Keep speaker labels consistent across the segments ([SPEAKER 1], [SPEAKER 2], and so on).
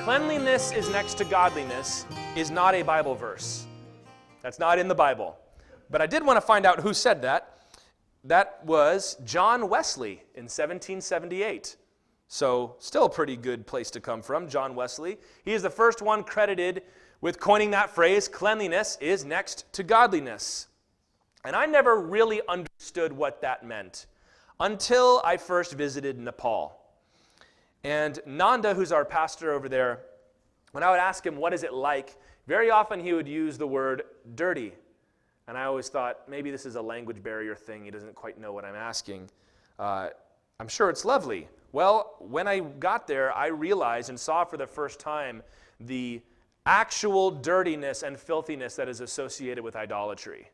[SPEAKER 1] Cleanliness is next to godliness is not a Bible verse. That's not in the Bible. But I did want to find out who said that. That was John Wesley in 1778. So still a pretty good place to come from, John Wesley. He is the first one credited with coining that phrase, cleanliness is next to godliness. And I never really understood what that meant until I first visited Nepal. And Nanda, who's our pastor over there, when I would ask him, what is it like, very often he would use the word dirty. And I always thought, maybe this is a language barrier thing. He doesn't quite know what I'm asking. I'm sure it's lovely. Well, when I got there, I realized and saw for the first time the actual dirtiness and filthiness that is associated with idolatry.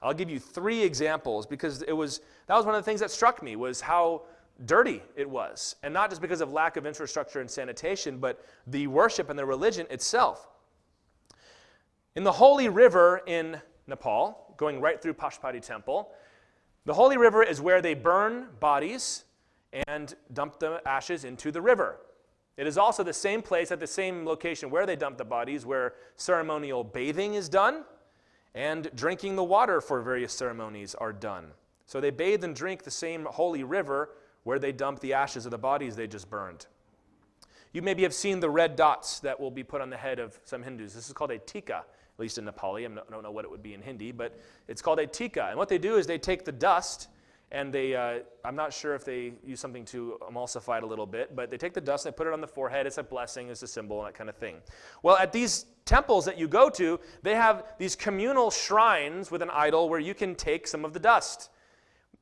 [SPEAKER 1] I'll give you 3 examples because that was one of the things that struck me was how dirty it was. And not just because of lack of infrastructure and sanitation, but the worship and the religion itself. In the Holy River in Nepal, going right through Pashupati Temple, the Holy River is where they burn bodies and dump the ashes into the river. It is also the same place at the same location where they dump the bodies where ceremonial bathing is done and drinking the water for various ceremonies are done. So they bathe and drink the same holy river where they dump the ashes of the bodies they just burned. You maybe have seen the red dots that will be put on the head of some Hindus. This is called a tika, at least in Nepali. I don't know what it would be in Hindi, but it's called a tika. And what they do is they take the dust and they, I'm not sure if they use something to emulsify it a little bit, but they take the dust and they put it on the forehead. It's a blessing, it's a symbol, and that kind of thing. Well, at these temples that you go to, they have these communal shrines with an idol where you can take some of the dust.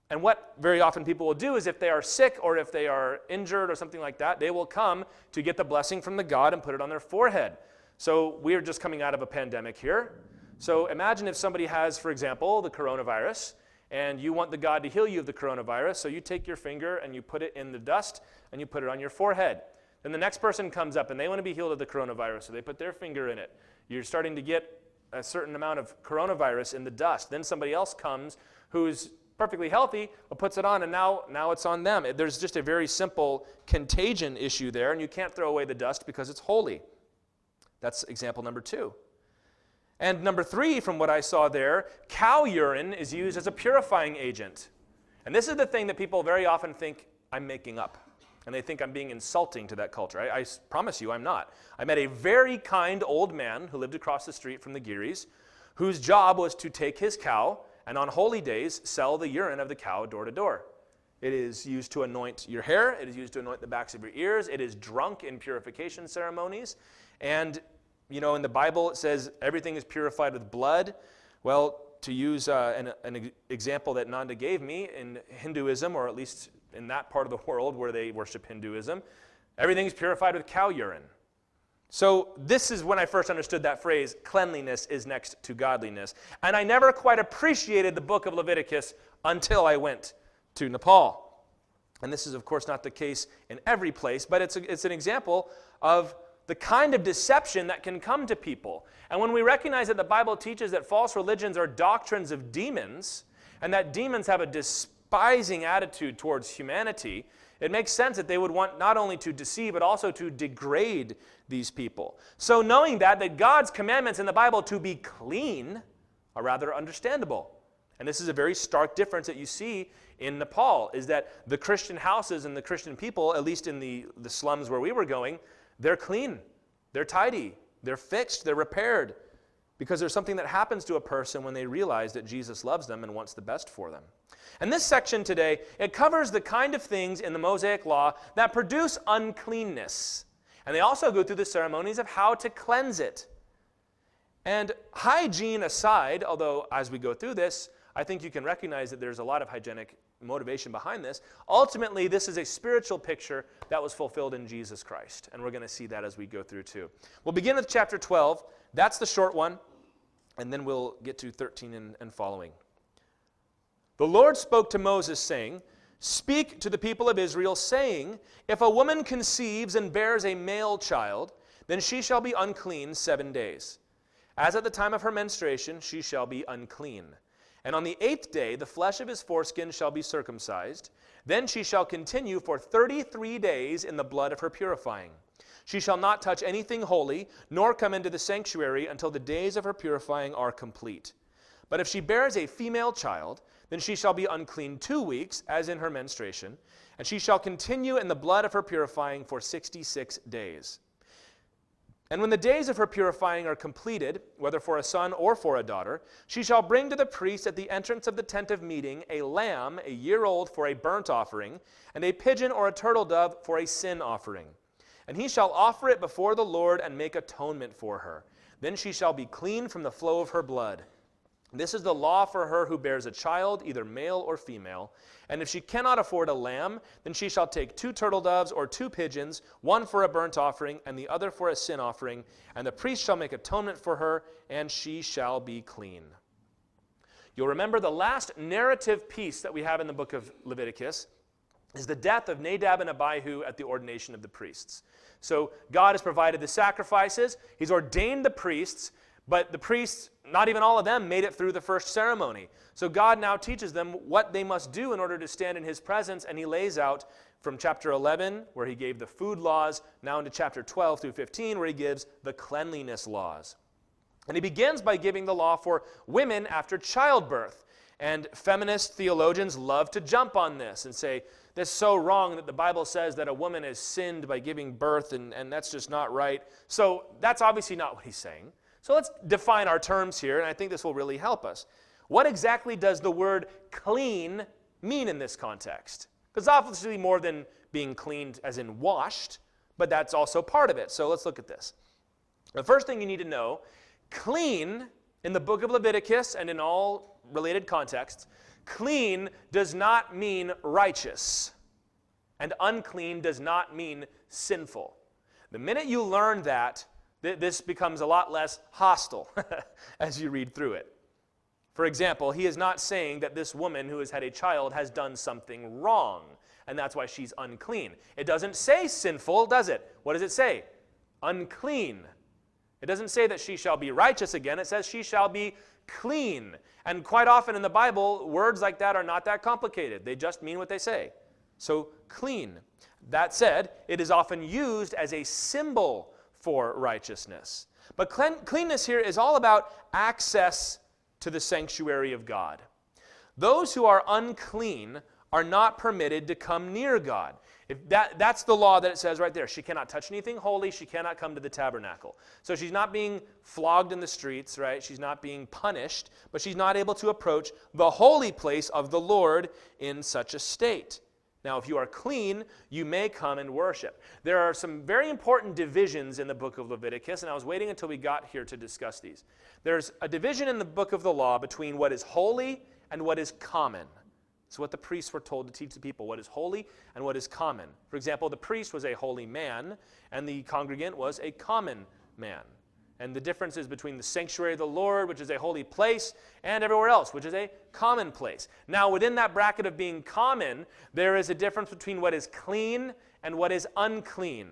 [SPEAKER 1] And what very often people will do is if they are sick or if they are injured or something like that, they will come to get the blessing from the god and put it on their forehead. So we are just coming out of a pandemic here. So imagine if somebody has, for example, the coronavirus, and you want the God to heal you of the coronavirus, so you take your finger and you put it in the dust and you put it on your forehead. Then the next person comes up and they want to be healed of the coronavirus, so they put their finger in it. You're starting to get a certain amount of coronavirus in the dust. Then somebody else comes who's perfectly healthy, but puts it on, and now it's on them. There's just a very simple contagion issue there, and you can't throw away the dust because it's holy. That's example number 2. And number 3, from what I saw there, cow urine is used as a purifying agent. And this is the thing that people very often think I'm making up. And they think I'm being insulting to that culture. I promise you I'm not. I met a very kind old man who lived across the street from the Giris, whose job was to take his cow and on holy days sell the urine of the cow door to door. It is used to anoint your hair. It is used to anoint the backs of your ears. It is drunk in purification ceremonies. And you know, in the Bible, it says everything is purified with blood. Well, to use an example that Nanda gave me, in Hinduism, or at least in that part of the world where they worship Hinduism, everything is purified with cow urine. So this is when I first understood that phrase, cleanliness is next to godliness. And I never quite appreciated the book of Leviticus until I went to Nepal. And this is, of course, not the case in every place, but it's an example of the kind of deception that can come to people. And when we recognize that the Bible teaches that false religions are doctrines of demons, and that demons have a despising attitude towards humanity, it makes sense that they would want not only to deceive, but also to degrade these people. So knowing that God's commandments in the Bible to be clean are rather understandable. And this is a very stark difference that you see in Nepal, is that the Christian houses and the Christian people, at least in the slums where we were going, they're clean, they're tidy, they're fixed, they're repaired, because there's something that happens to a person when they realize that Jesus loves them and wants the best for them. And this section today, it covers the kind of things in the Mosaic Law that produce uncleanness. And they also go through the ceremonies of how to cleanse it. And hygiene aside, although as we go through this, I think you can recognize that there's a lot of hygienic motivation behind this. Ultimately, this is a spiritual picture that was fulfilled in Jesus Christ. And we're going to see that as we go through too. We'll begin with chapter 12. That's the short one. And then we'll get to 13 and following. The Lord spoke to Moses, saying, "Speak to the people of Israel, saying, if a woman conceives and bears a male child, then she shall be unclean 7 days. As at the time of her menstruation, she shall be unclean. And on the 8th day, the flesh of his foreskin shall be circumcised. Then she shall continue for 33 days in the blood of her purifying. She shall not touch anything holy, nor come into the sanctuary until the days of her purifying are complete. But if she bears a female child, then she shall be unclean 2 weeks, as in her menstruation, and she shall continue in the blood of her purifying for 66 days. And when the days of her purifying are completed, whether for a son or for a daughter, she shall bring to the priest at the entrance of the tent of meeting a lamb, a year old, for a burnt offering, and a pigeon or a turtle dove for a sin offering. And he shall offer it before the Lord and make atonement for her. Then she shall be clean from the flow of her blood. This is the law for her who bears a child, either male or female. And if she cannot afford a lamb, then she shall take 2 turtle doves or 2 pigeons, one for a burnt offering and the other for a sin offering. And the priest shall make atonement for her, and she shall be clean. You'll remember the last narrative piece that we have in the book of Leviticus is the death of Nadab and Abihu at the ordination of the priests. So God has provided the sacrifices. He's ordained the priests. But the priests, not even all of them, made it through the first ceremony. So God now teaches them what they must do in order to stand in his presence, and he lays out from chapter 11, where he gave the food laws, now into chapter 12 through 15, where he gives the cleanliness laws. And he begins by giving the law for women after childbirth. And feminist theologians love to jump on this and say, this is so wrong that the Bible says that a woman has sinned by giving birth, and that's just not right. So that's obviously not what he's saying. So let's define our terms here, and I think this will really help us. What exactly does the word clean mean in this context? Because obviously more than being cleaned as in washed, but that's also part of it. So let's look at this. The first thing you need to know, clean in the book of Leviticus and in all related contexts, clean does not mean righteous, and unclean does not mean sinful. The minute you learn that, this becomes a lot less hostile as you read through it. For example, he is not saying that this woman who has had a child has done something wrong, and that's why she's unclean. It doesn't say sinful, does it? What does it say? Unclean. It doesn't say that she shall be righteous again. It says she shall be clean. And quite often in the Bible, words like that are not that complicated. They just mean what they say. So, clean. That said, it is often used as a symbol for righteousness. But cleanness here is all about access to the sanctuary of God. Those who are unclean are not permitted to come near God. That's the law that it says right there. She cannot touch anything holy. She cannot come to the tabernacle. So she's not being flogged in the streets, right? She's not being punished, but she's not able to approach the holy place of the Lord in such a state. Now, if you are clean, you may come and worship. There are some very important divisions in the book of Leviticus, and I was waiting until we got here to discuss these. There's a division in the book of the law between what is holy and what is common. It's what the priests were told to teach the people, what is holy and what is common. For example, the priest was a holy man, and the congregant was a common man. And the difference is between the sanctuary of the Lord, which is a holy place, and everywhere else, which is a common place. Now, within that bracket of being common, there is a difference between what is clean and what is unclean.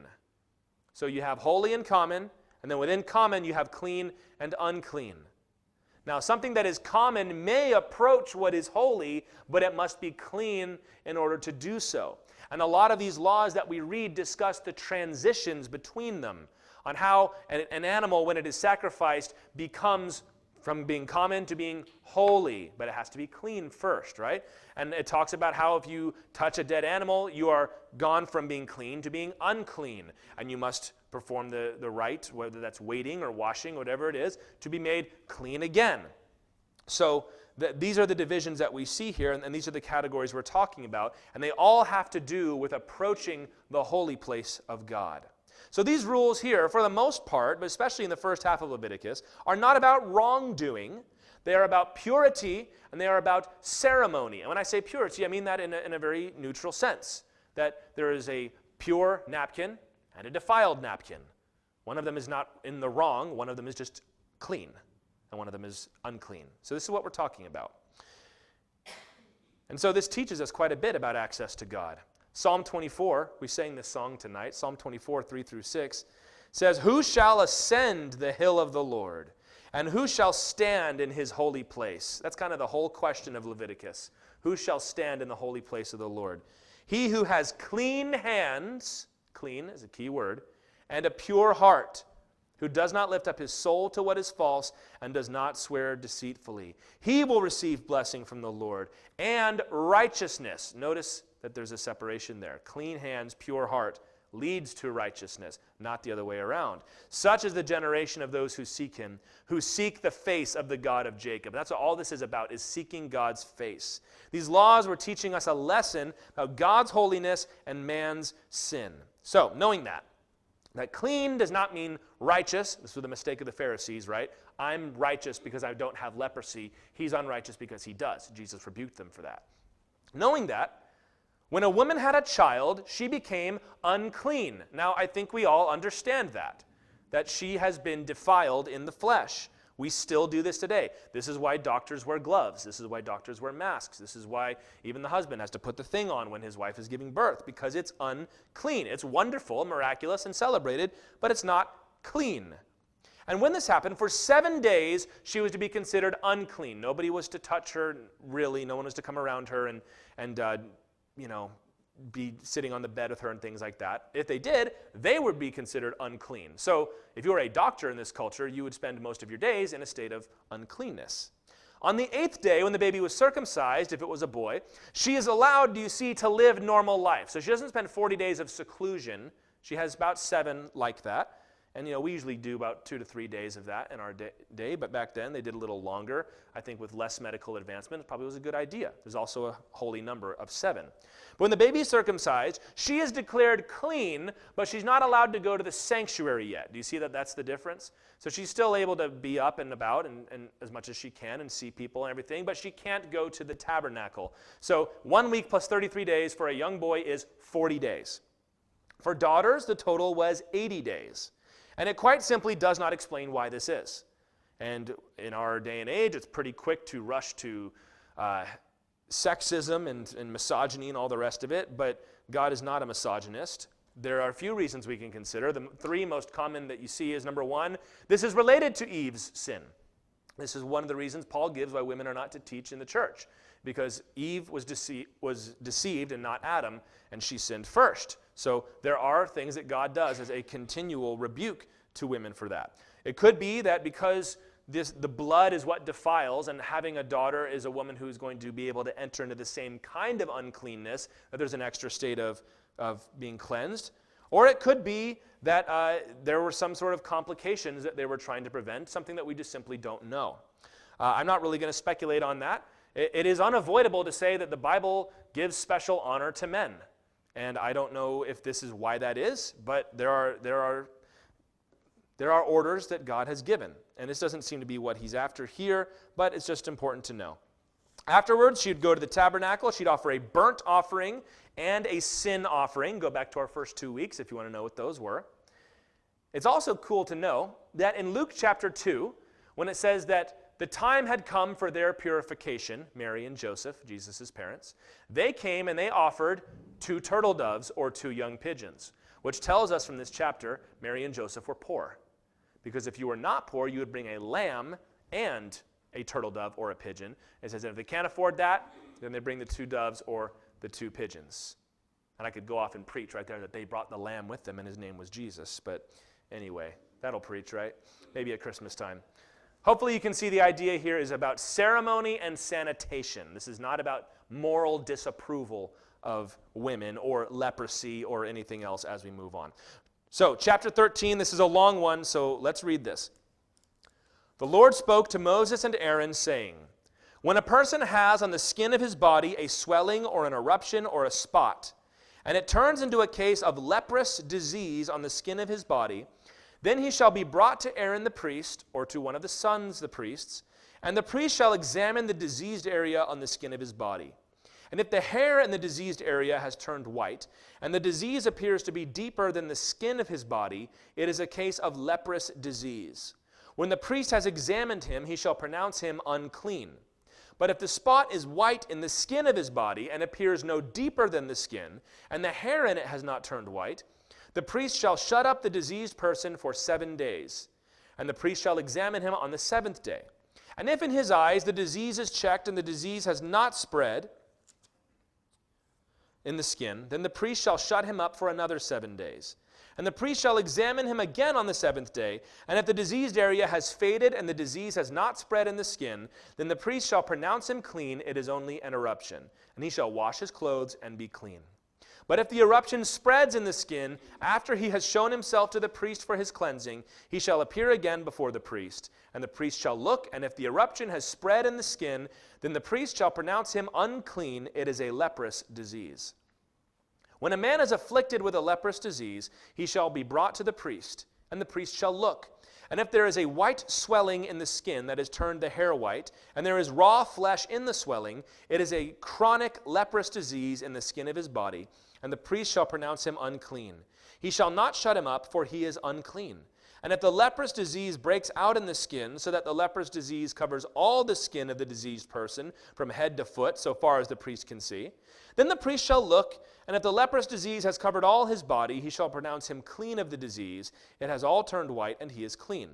[SPEAKER 1] So you have holy and common, and then within common you have clean and unclean. Now, something that is common may approach what is holy, but it must be clean in order to do so. And a lot of these laws that we read discuss the transitions between them, on how an animal, when it is sacrificed, becomes from being common to being holy, but it has to be clean first, right? And it talks about how if you touch a dead animal, you are gone from being clean to being unclean, and you must perform the rite, whether that's waiting or washing, whatever it is, to be made clean again. So these are the divisions that we see here, and these are the categories we're talking about, and they all have to do with approaching the holy place of God. So these rules here, for the most part, but especially in the first half of Leviticus, are not about wrongdoing. They are about purity, and they are about ceremony. And when I say purity, I mean that in a very neutral sense, that there is a pure napkin and a defiled napkin. One of them is not in the wrong, one of them is just clean, and one of them is unclean. So this is what we're talking about. And so this teaches us quite a bit about access to God. Psalm 24, we sang this song tonight, Psalm 24, 3 through 6, says, "Who shall ascend the hill of the Lord, and who shall stand in his holy place?" That's kind of the whole question of Leviticus. Who shall stand in the holy place of the Lord? "He who has clean hands," clean is a key word, and a pure heart, who does not lift up his soul to what is false and does not swear deceitfully. He will receive blessing from the Lord and righteousness. Notice that there's a separation there. Clean hands, pure heart leads to righteousness, not the other way around. Such is the generation of those who seek him, who seek the face of the God of Jacob. That's what all this is about, is seeking God's face. These laws were teaching us a lesson about God's holiness and man's sin. So, knowing that clean does not mean righteous. This was the mistake of the Pharisees, right? I'm righteous because I don't have leprosy. He's unrighteous because he does. Jesus rebuked them for that. Knowing that, when a woman had a child, she became unclean. Now, I think we all understand that she has been defiled in the flesh. We still do this today. This is why doctors wear gloves. This is why doctors wear masks. This is why even the husband has to put the thing on when his wife is giving birth, because it's unclean. It's wonderful, miraculous, and celebrated, but it's not clean. And when this happened, for 7 days, she was to be considered unclean. Nobody was to touch her, really. No one was to come around her and be sitting on the bed with her and things like that. If they did, they would be considered unclean. So if you were a doctor in this culture, you would spend most of your days in a state of uncleanness. On the 8th day, when the baby was circumcised, if it was a boy, she is allowed, to live normal life. So she doesn't spend 40 days of seclusion. She has about 7 like that. And, we usually do about 2 to 3 days of that in our day, but back then they did a little longer. I think with less medical advancement, it probably was a good idea. There's also a holy number of 7. But when the baby is circumcised, she is declared clean, but she's not allowed to go to the sanctuary yet. Do you see that that's the difference? So she's still able to be up and about and as much as she can and see people and everything, but she can't go to the tabernacle. So 1 week plus 33 days for a young boy is 40 days. For daughters, the total was 80 days. And it quite simply does not explain why this is. And in our day and age, it's pretty quick to rush to sexism and misogyny and all the rest of it, but God is not a misogynist. There are a few reasons we can consider. The 3 most common that you see is, number 1, this is related to Eve's sin. This is one of the reasons Paul gives why women are not to teach in the church, because Eve was deceived and not Adam, and she sinned first. So there are things that God does as a continual rebuke to women for that. It could be that because the blood is what defiles, and having a daughter is a woman who's going to be able to enter into the same kind of uncleanness, that there's an extra state of being cleansed. Or it could be that there were some sort of complications that they were trying to prevent, something that we just simply don't know. I'm not really going to speculate on that. It is unavoidable to say that the Bible gives special honor to men. And I don't know if this is why that is, but there are orders that God has given. And this doesn't seem to be what he's after here, but it's just important to know. Afterwards, she'd go to the tabernacle. She'd offer a burnt offering and a sin offering. Go back to our first 2 weeks if you want to know what those were. It's also cool to know that in Luke chapter 2, when it says that the time had come for their purification, Mary and Joseph, Jesus' parents, they came and they offered 2 turtle doves or 2 young pigeons, which tells us from this chapter Mary and Joseph were poor. Because if you were not poor, you would bring a lamb and a turtle dove or a pigeon. It says that if they can't afford that, then they bring the 2 doves or the 2 pigeons. And I could go off and preach right there that they brought the lamb with them and his name was Jesus. But anyway, that'll preach, right? Maybe at Christmas time. Hopefully you can see the idea here is about ceremony and sanitation. This is not about moral disapproval of women or leprosy or anything else as we move on. So, chapter 13, this is a long one, so let's read this. The Lord spoke to Moses and Aaron, saying, when a person has on the skin of his body a swelling or an eruption or a spot, and it turns into a case of leprous disease on the skin of his body, then he shall be brought to Aaron the priest, or to one of the sons the priests, and the priest shall examine the diseased area on the skin of his body. And if the hair in the diseased area has turned white, and the disease appears to be deeper than the skin of his body, it is a case of leprous disease. When the priest has examined him, he shall pronounce him unclean. But if the spot is white in the skin of his body, and appears no deeper than the skin, and the hair in it has not turned white, the priest shall shut up the diseased person for 7 days, and the priest shall examine him on the 7th day. And if in his eyes the disease is checked and the disease has not spread in the skin, then the priest shall shut him up for another 7 days. And the priest shall examine him again on the seventh day, and if the diseased area has faded and the disease has not spread in the skin, then the priest shall pronounce him clean, it is only an eruption, and he shall wash his clothes and be clean. But if the eruption spreads in the skin, after he has shown himself to the priest for his cleansing, he shall appear again before the priest. And the priest shall look, and if the eruption has spread in the skin, then the priest shall pronounce him unclean, it is a leprous disease. When a man is afflicted with a leprous disease, he shall be brought to the priest, and the priest shall look. And if there is a white swelling in the skin that has turned the hair white, and there is raw flesh in the swelling, it is a chronic leprous disease in the skin of his body, and the priest shall pronounce him unclean. He shall not shut him up, for he is unclean. And if the leprous disease breaks out in the skin, so that the leprous disease covers all the skin of the diseased person, from head to foot, so far as the priest can see, then the priest shall look, and if the leprous disease has covered all his body, he shall pronounce him clean of the disease. It has all turned white, and he is clean.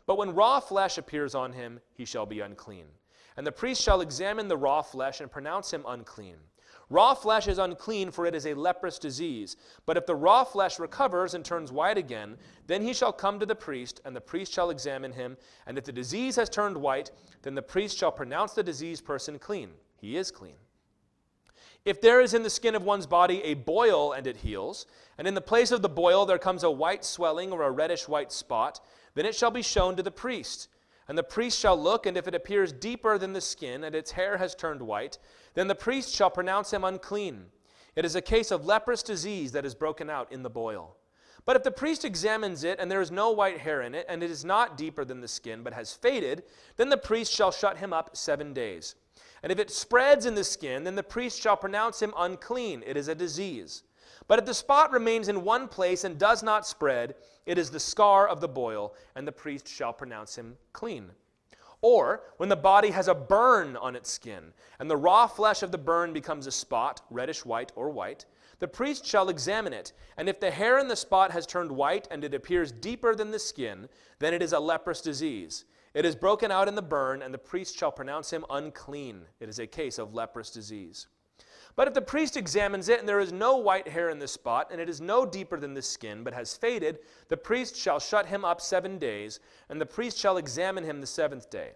[SPEAKER 1] But when raw flesh appears on him, he shall be unclean. And the priest shall examine the raw flesh and pronounce him unclean. Raw flesh is unclean, for it is a leprous disease. But if the raw flesh recovers and turns white again, then he shall come to the priest, and the priest shall examine him. And if the disease has turned white, then the priest shall pronounce the diseased person clean. He is clean. If there is in the skin of one's body a boil and it heals, and in the place of the boil there comes a white swelling or a reddish white spot, then it shall be shown to the priest. And the priest shall look, and if it appears deeper than the skin, and its hair has turned white, then the priest shall pronounce him unclean. It is a case of leprous disease that is broken out in the boil. But if the priest examines it, and there is no white hair in it, and it is not deeper than the skin, but has faded, then the priest shall shut him up 7 days. And if it spreads in the skin, then the priest shall pronounce him unclean. It is a disease. But if the spot remains in one place and does not spread, it is the scar of the boil, and the priest shall pronounce him clean. Or, when the body has a burn on its skin, and the raw flesh of the burn becomes a spot, reddish white or white, the priest shall examine it, and if the hair in the spot has turned white and it appears deeper than the skin, then it is a leprous disease. It is broken out in the burn, and the priest shall pronounce him unclean. It is a case of leprous disease. But if the priest examines it, and there is no white hair in the spot, and it is no deeper than the skin, but has faded, the priest shall shut him up 7 days, and the priest shall examine him the 7th day.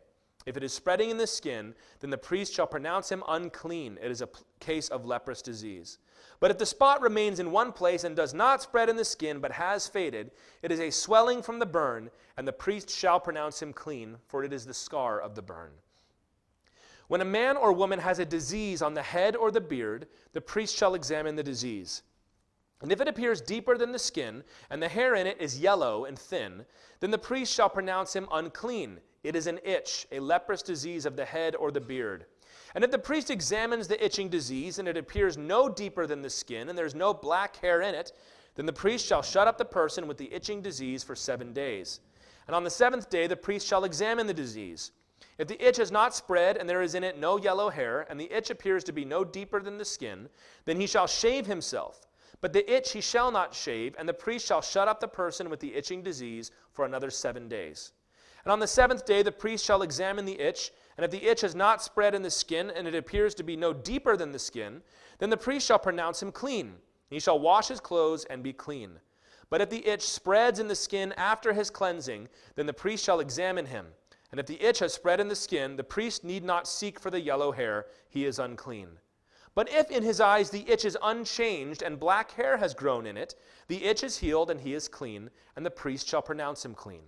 [SPEAKER 1] If it is spreading in the skin, then the priest shall pronounce him unclean. It is a case of leprous disease. But if the spot remains in one place and does not spread in the skin, but has faded, it is a swelling from the burn, and the priest shall pronounce him clean, for it is the scar of the burn. When a man or woman has a disease on the head or the beard, the priest shall examine the disease. And if it appears deeper than the skin, and the hair in it is yellow and thin, then the priest shall pronounce him unclean. It is an itch, a leprous disease of the head or the beard. And if the priest examines the itching disease, and it appears no deeper than the skin, and there is no black hair in it, then the priest shall shut up the person with the itching disease for 7 days. And on the 7th day the priest shall examine the disease. If the itch has not spread, and there is in it no yellow hair, and the itch appears to be no deeper than the skin, then he shall shave himself. But the itch he shall not shave, and the priest shall shut up the person with the itching disease for another 7 days. And on the 7th day the priest shall examine the itch, and if the itch has not spread in the skin, and it appears to be no deeper than the skin, then the priest shall pronounce him clean. He shall wash his clothes and be clean. But if the itch spreads in the skin after his cleansing, then the priest shall examine him. And if the itch has spread in the skin, the priest need not seek for the yellow hair. He is unclean. But if in his eyes the itch is unchanged, and black hair has grown in it, the itch is healed, and he is clean, and the priest shall pronounce him clean.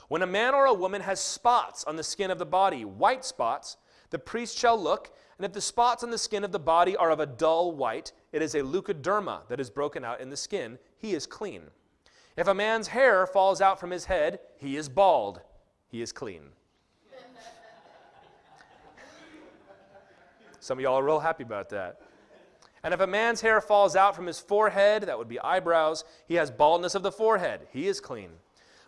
[SPEAKER 1] When a man or a woman has spots on the skin of the body, white spots, the priest shall look, and if the spots on the skin of the body are of a dull white, it is a leukoderma that is broken out in the skin. He is clean. If a man's hair falls out from his head, he is bald. He is clean. Some of y'all are real happy about that. And if a man's hair falls out from his forehead, that would be eyebrows, he has baldness of the forehead. He is clean.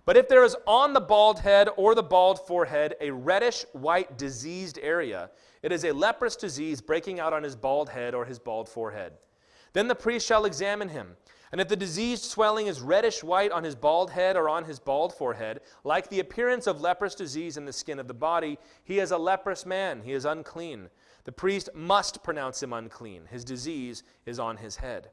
[SPEAKER 1] But if there is on the bald head or the bald forehead a reddish white diseased area, it is a leprous disease breaking out on his bald head or his bald forehead. Then the priest shall examine him. And if the diseased swelling is reddish white on his bald head or on his bald forehead, like the appearance of leprous disease in the skin of the body, he is a leprous man. He is unclean. The priest must pronounce him unclean. His disease is on his head.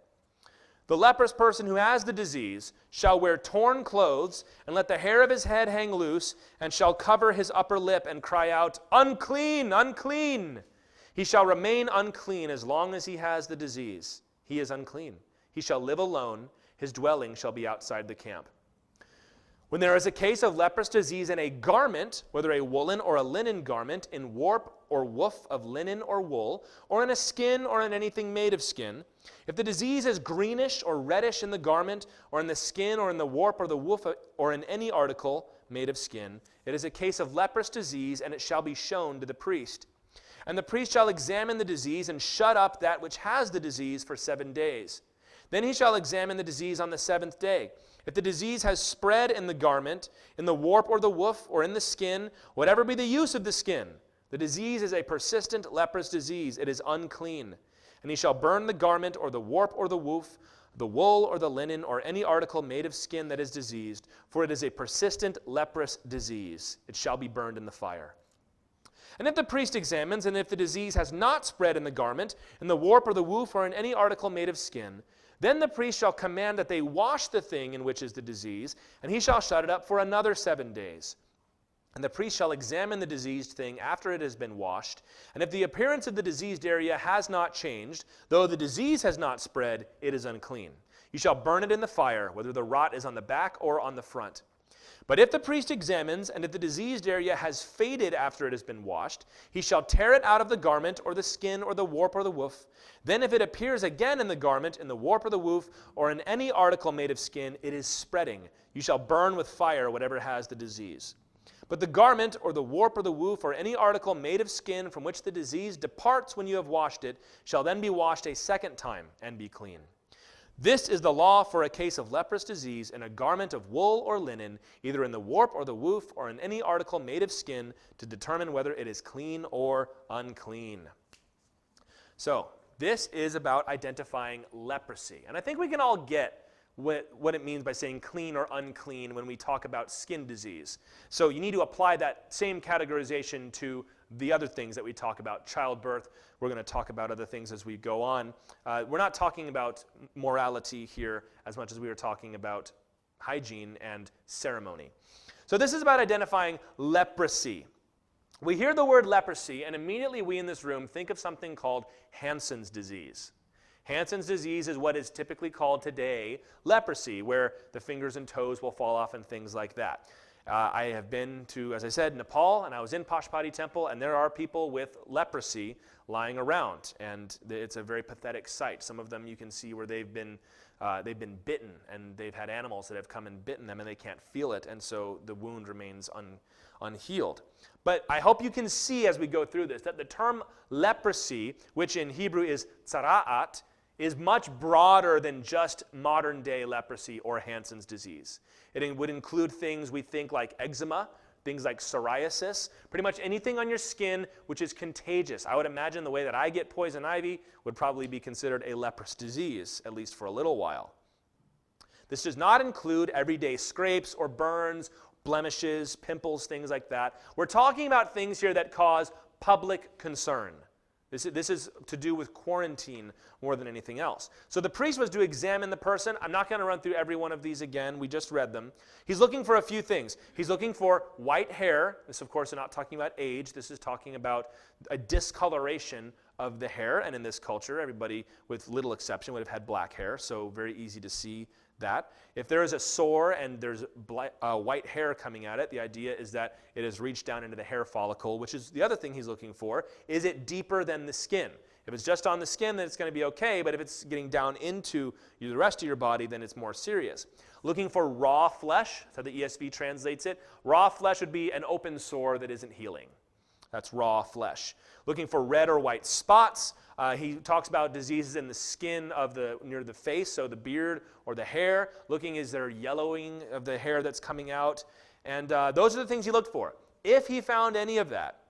[SPEAKER 1] The leprous person who has the disease shall wear torn clothes, and let the hair of his head hang loose, and shall cover his upper lip, and cry out, Unclean, unclean! He shall remain unclean as long as he has the disease. He is unclean. He shall live alone. His dwelling shall be outside the camp. When there is a case of leprous disease in a garment, whether a woolen or a linen garment, in warp or woof of linen or wool, or in a skin or in anything made of skin, if the disease is greenish or reddish in the garment, or in the skin, or in the warp or the woof, or in any article made of skin, it is a case of leprous disease, and it shall be shown to the priest. And the priest shall examine the disease and shut up that which has the disease for 7 days. Then he shall examine the disease on the 7th day. If the disease has spread in the garment, in the warp or the woof, or in the skin, whatever be the use of the skin, the disease is a persistent leprous disease. It is unclean. And he shall burn the garment or the warp or the woof, the wool or the linen, or any article made of skin that is diseased, for it is a persistent leprous disease. It shall be burned in the fire. And if the priest examines, and if the disease has not spread in the garment, in the warp or the woof, or in any article made of skin, then the priest shall command that they wash the thing in which is the disease, and he shall shut it up for another 7 days. And the priest shall examine the diseased thing after it has been washed, and if the appearance of the diseased area has not changed, though the disease has not spread, it is unclean. You shall burn it in the fire, whether the rot is on the back or on the front. But if the priest examines, and if the diseased area has faded after it has been washed, he shall tear it out of the garment, or the skin, or the warp, or the woof. Then if it appears again in the garment, in the warp, or the woof, or in any article made of skin, it is spreading. You shall burn with fire whatever has the disease. But the garment, or the warp, or the woof, or any article made of skin from which the disease departs when you have washed it, shall then be washed a second time, and be clean. This is the law for a case of leprous disease in a garment of wool or linen, either in the warp or the woof, or in any article made of skin, to determine whether it is clean or unclean. So, this is about identifying leprosy. And I think we can all get what it means by saying clean or unclean when we talk about skin disease. So you need to apply that same categorization to the other things that we talk about. Childbirth, we're going to talk about other things as we go on. We're not talking about morality here as much as we are talking about hygiene and ceremony. So this is about identifying leprosy. We hear the word leprosy, and immediately we in this room think of something called Hansen's disease. Hansen's disease is what is typically called today leprosy, where the fingers and toes will fall off and things like that. I have been to, as I said, Nepal, and I was in Pashupati Temple, and there are people with leprosy lying around, and it's a very pathetic sight. Some of them you can see where they've been bitten, and they've had animals that have come and bitten them, and they can't feel it, and so the wound remains unhealed. But I hope you can see as we go through this that the term leprosy, which in Hebrew is tzara'at, is much broader than just modern-day leprosy or Hansen's disease. It would include things we think like eczema, things like psoriasis, pretty much anything on your skin which is contagious. I would imagine the way that I get poison ivy would probably be considered a leprous disease, at least for a little while. This does not include everyday scrapes or burns, blemishes, pimples, things like that. We're talking about things here that cause public concern. This is to do with quarantine more than anything else. So the priest was to examine the person. I'm not going to run through every one of these again. We just read them. He's looking for a few things. He's looking for white hair. This, of course, is not talking about age. This is talking about a discoloration of the hair. And in this culture, everybody, with little exception, would have had black hair. So very easy to see that. If there is a sore and there's white hair coming at it, the idea is that it has reached down into the hair follicle, which is the other thing he's looking for. Is it deeper than the skin? If it's just on the skin, then it's going to be okay, but if it's getting down into the rest of your body, then it's more serious. Looking for raw flesh, that's how the ESV translates it. Raw flesh would be an open sore that isn't healing. That's raw flesh. Looking for red or white spots. He talks about diseases in the skin of near the face, so the beard or the hair. Looking, is there yellowing of the hair that's coming out? And those are the things he looked for. If he found any of that,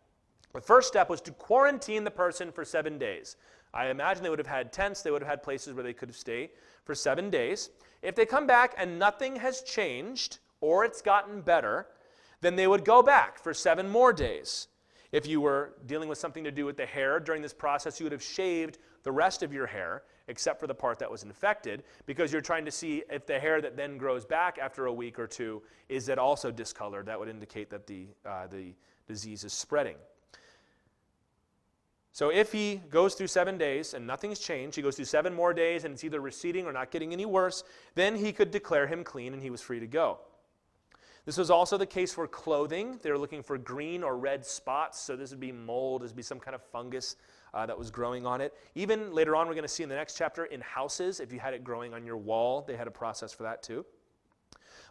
[SPEAKER 1] the first step was to quarantine the person for 7 days. I imagine they would have had tents. They would have had places where they could have stayed for 7 days. If they come back and nothing has changed or it's gotten better, then they would go back for 7 more days. If you were dealing with something to do with the hair during this process, you would have shaved the rest of your hair except for the part that was infected, because you're trying to see if the hair that then grows back after a week or two, is it also discolored? That would indicate that the disease is spreading. So if he goes through 7 days and nothing's changed, he goes through 7 more days and it's either receding or not getting any worse, then he could declare him clean and he was free to go. This was also the case for clothing. They were looking for green or red spots, so this would be mold, this would be some kind of fungus that was growing on it. Even later on, we're going to see in the next chapter, in houses, if you had it growing on your wall, they had a process for that too.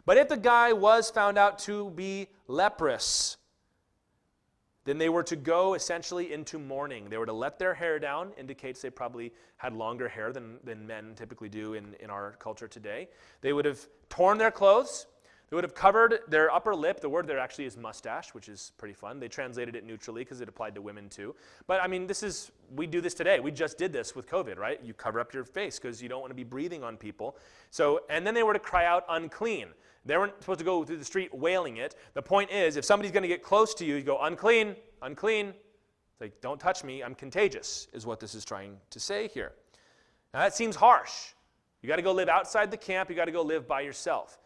[SPEAKER 1] But if the guy was found out to be leprous, then they were to go essentially into mourning. They were to let their hair down, indicates they probably had longer hair than men typically do in our culture today. They would have torn their clothes. They would have covered their upper lip. The word there actually is mustache, which is pretty fun. They translated it neutrally because it applied to women too. But I mean, we do this today. We just did this with COVID, right? You cover up your face because you don't want to be breathing on people. And then they were to cry out unclean. They weren't supposed to go through the street wailing it. The point is, if somebody's going to get close to you, you go, unclean, unclean. It's like, don't touch me, I'm contagious, is what this is trying to say here. Now that seems harsh. You got to go live outside the camp. You got to go live by yourself.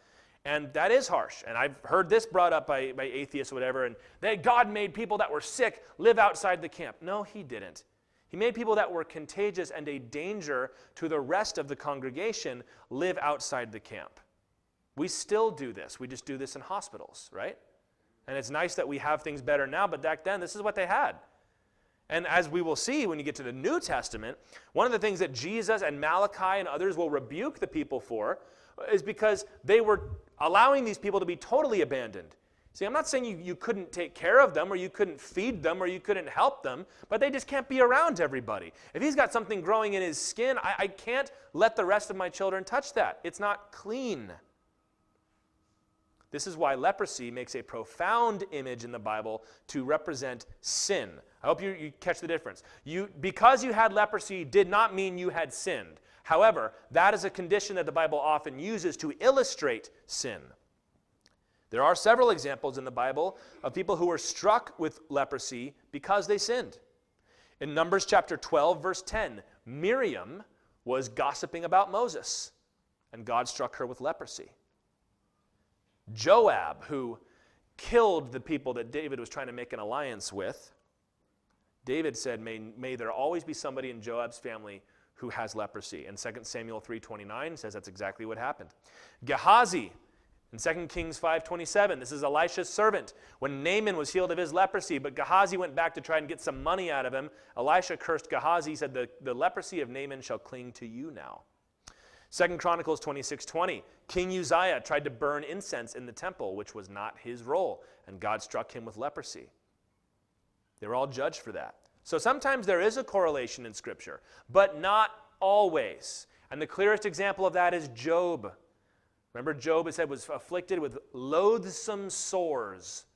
[SPEAKER 1] And that is harsh. And I've heard this brought up by atheists or whatever, and that God made people that were sick live outside the camp. No, he didn't. He made people that were contagious and a danger to the rest of the congregation live outside the camp. We still do this. We just do this in hospitals, right? And it's nice that we have things better now, but back then, this is what they had. And as we will see when you get to the New Testament, one of the things that Jesus and Malachi and others will rebuke the people for is because they were allowing these people to be totally abandoned. See, I'm not saying you couldn't take care of them or you couldn't feed them or you couldn't help them, but they just can't be around everybody. If he's got something growing in his skin, I can't let the rest of my children touch that. It's not clean. This is why leprosy makes a profound image in the Bible to represent sin. I hope you catch the difference. Because you had leprosy did not mean you had sinned. However, that is a condition that the Bible often uses to illustrate sin. There are several examples in the Bible of people who were struck with leprosy because they sinned. In Numbers chapter 12, verse 10, Miriam was gossiping about Moses, and God struck her with leprosy. Joab, who killed the people that David was trying to make an alliance with, David said, may there always be somebody in Joab's family who has leprosy. And 2 Samuel 3:29 says that's exactly what happened. Gehazi, in 2 Kings 5:27, this is Elisha's servant. When Naaman was healed of his leprosy, but Gehazi went back to try and get some money out of him, Elisha cursed Gehazi. He said, the leprosy of Naaman shall cling to you now. 2 Chronicles 26:20, King Uzziah tried to burn incense in the temple, which was not his role, and God struck him with leprosy. They were all judged for that. So sometimes there is a correlation in Scripture, but not always. And the clearest example of that is Job. Remember, Job, it said, was afflicted with loathsome sores.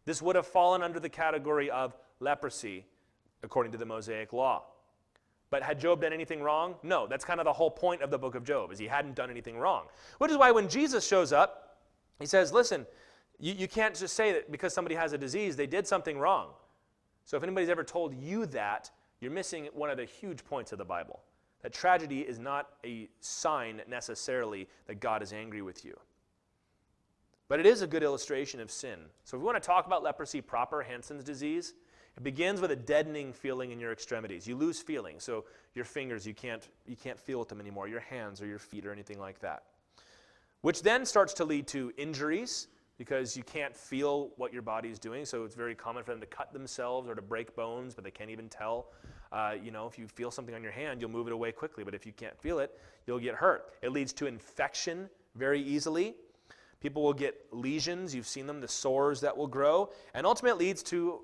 [SPEAKER 1] This would have fallen under the category of leprosy, according to the Mosaic Law. But had Job done anything wrong? No, that's kind of the whole point of the book of Job, is he hadn't done anything wrong. Which is why when Jesus shows up, he says, listen, you can't just say that because somebody has a disease, they did something wrong. So if anybody's ever told you that, you're missing one of the huge points of the Bible. That tragedy is not a sign necessarily that God is angry with you. But it is a good illustration of sin. So if we want to talk about leprosy proper, Hansen's disease, it begins with a deadening feeling in your extremities. You lose feeling, so your fingers, you can't feel with them anymore, your hands or your feet or anything like that. Which then starts to lead to injuries, because you can't feel what your body is doing, so it's very common for them to cut themselves or to break bones, but they can't even tell. If you feel something on your hand, you'll move it away quickly, but if you can't feel it, you'll get hurt. It leads to infection very easily. People will get lesions, you've seen them, the sores that will grow, and ultimately leads to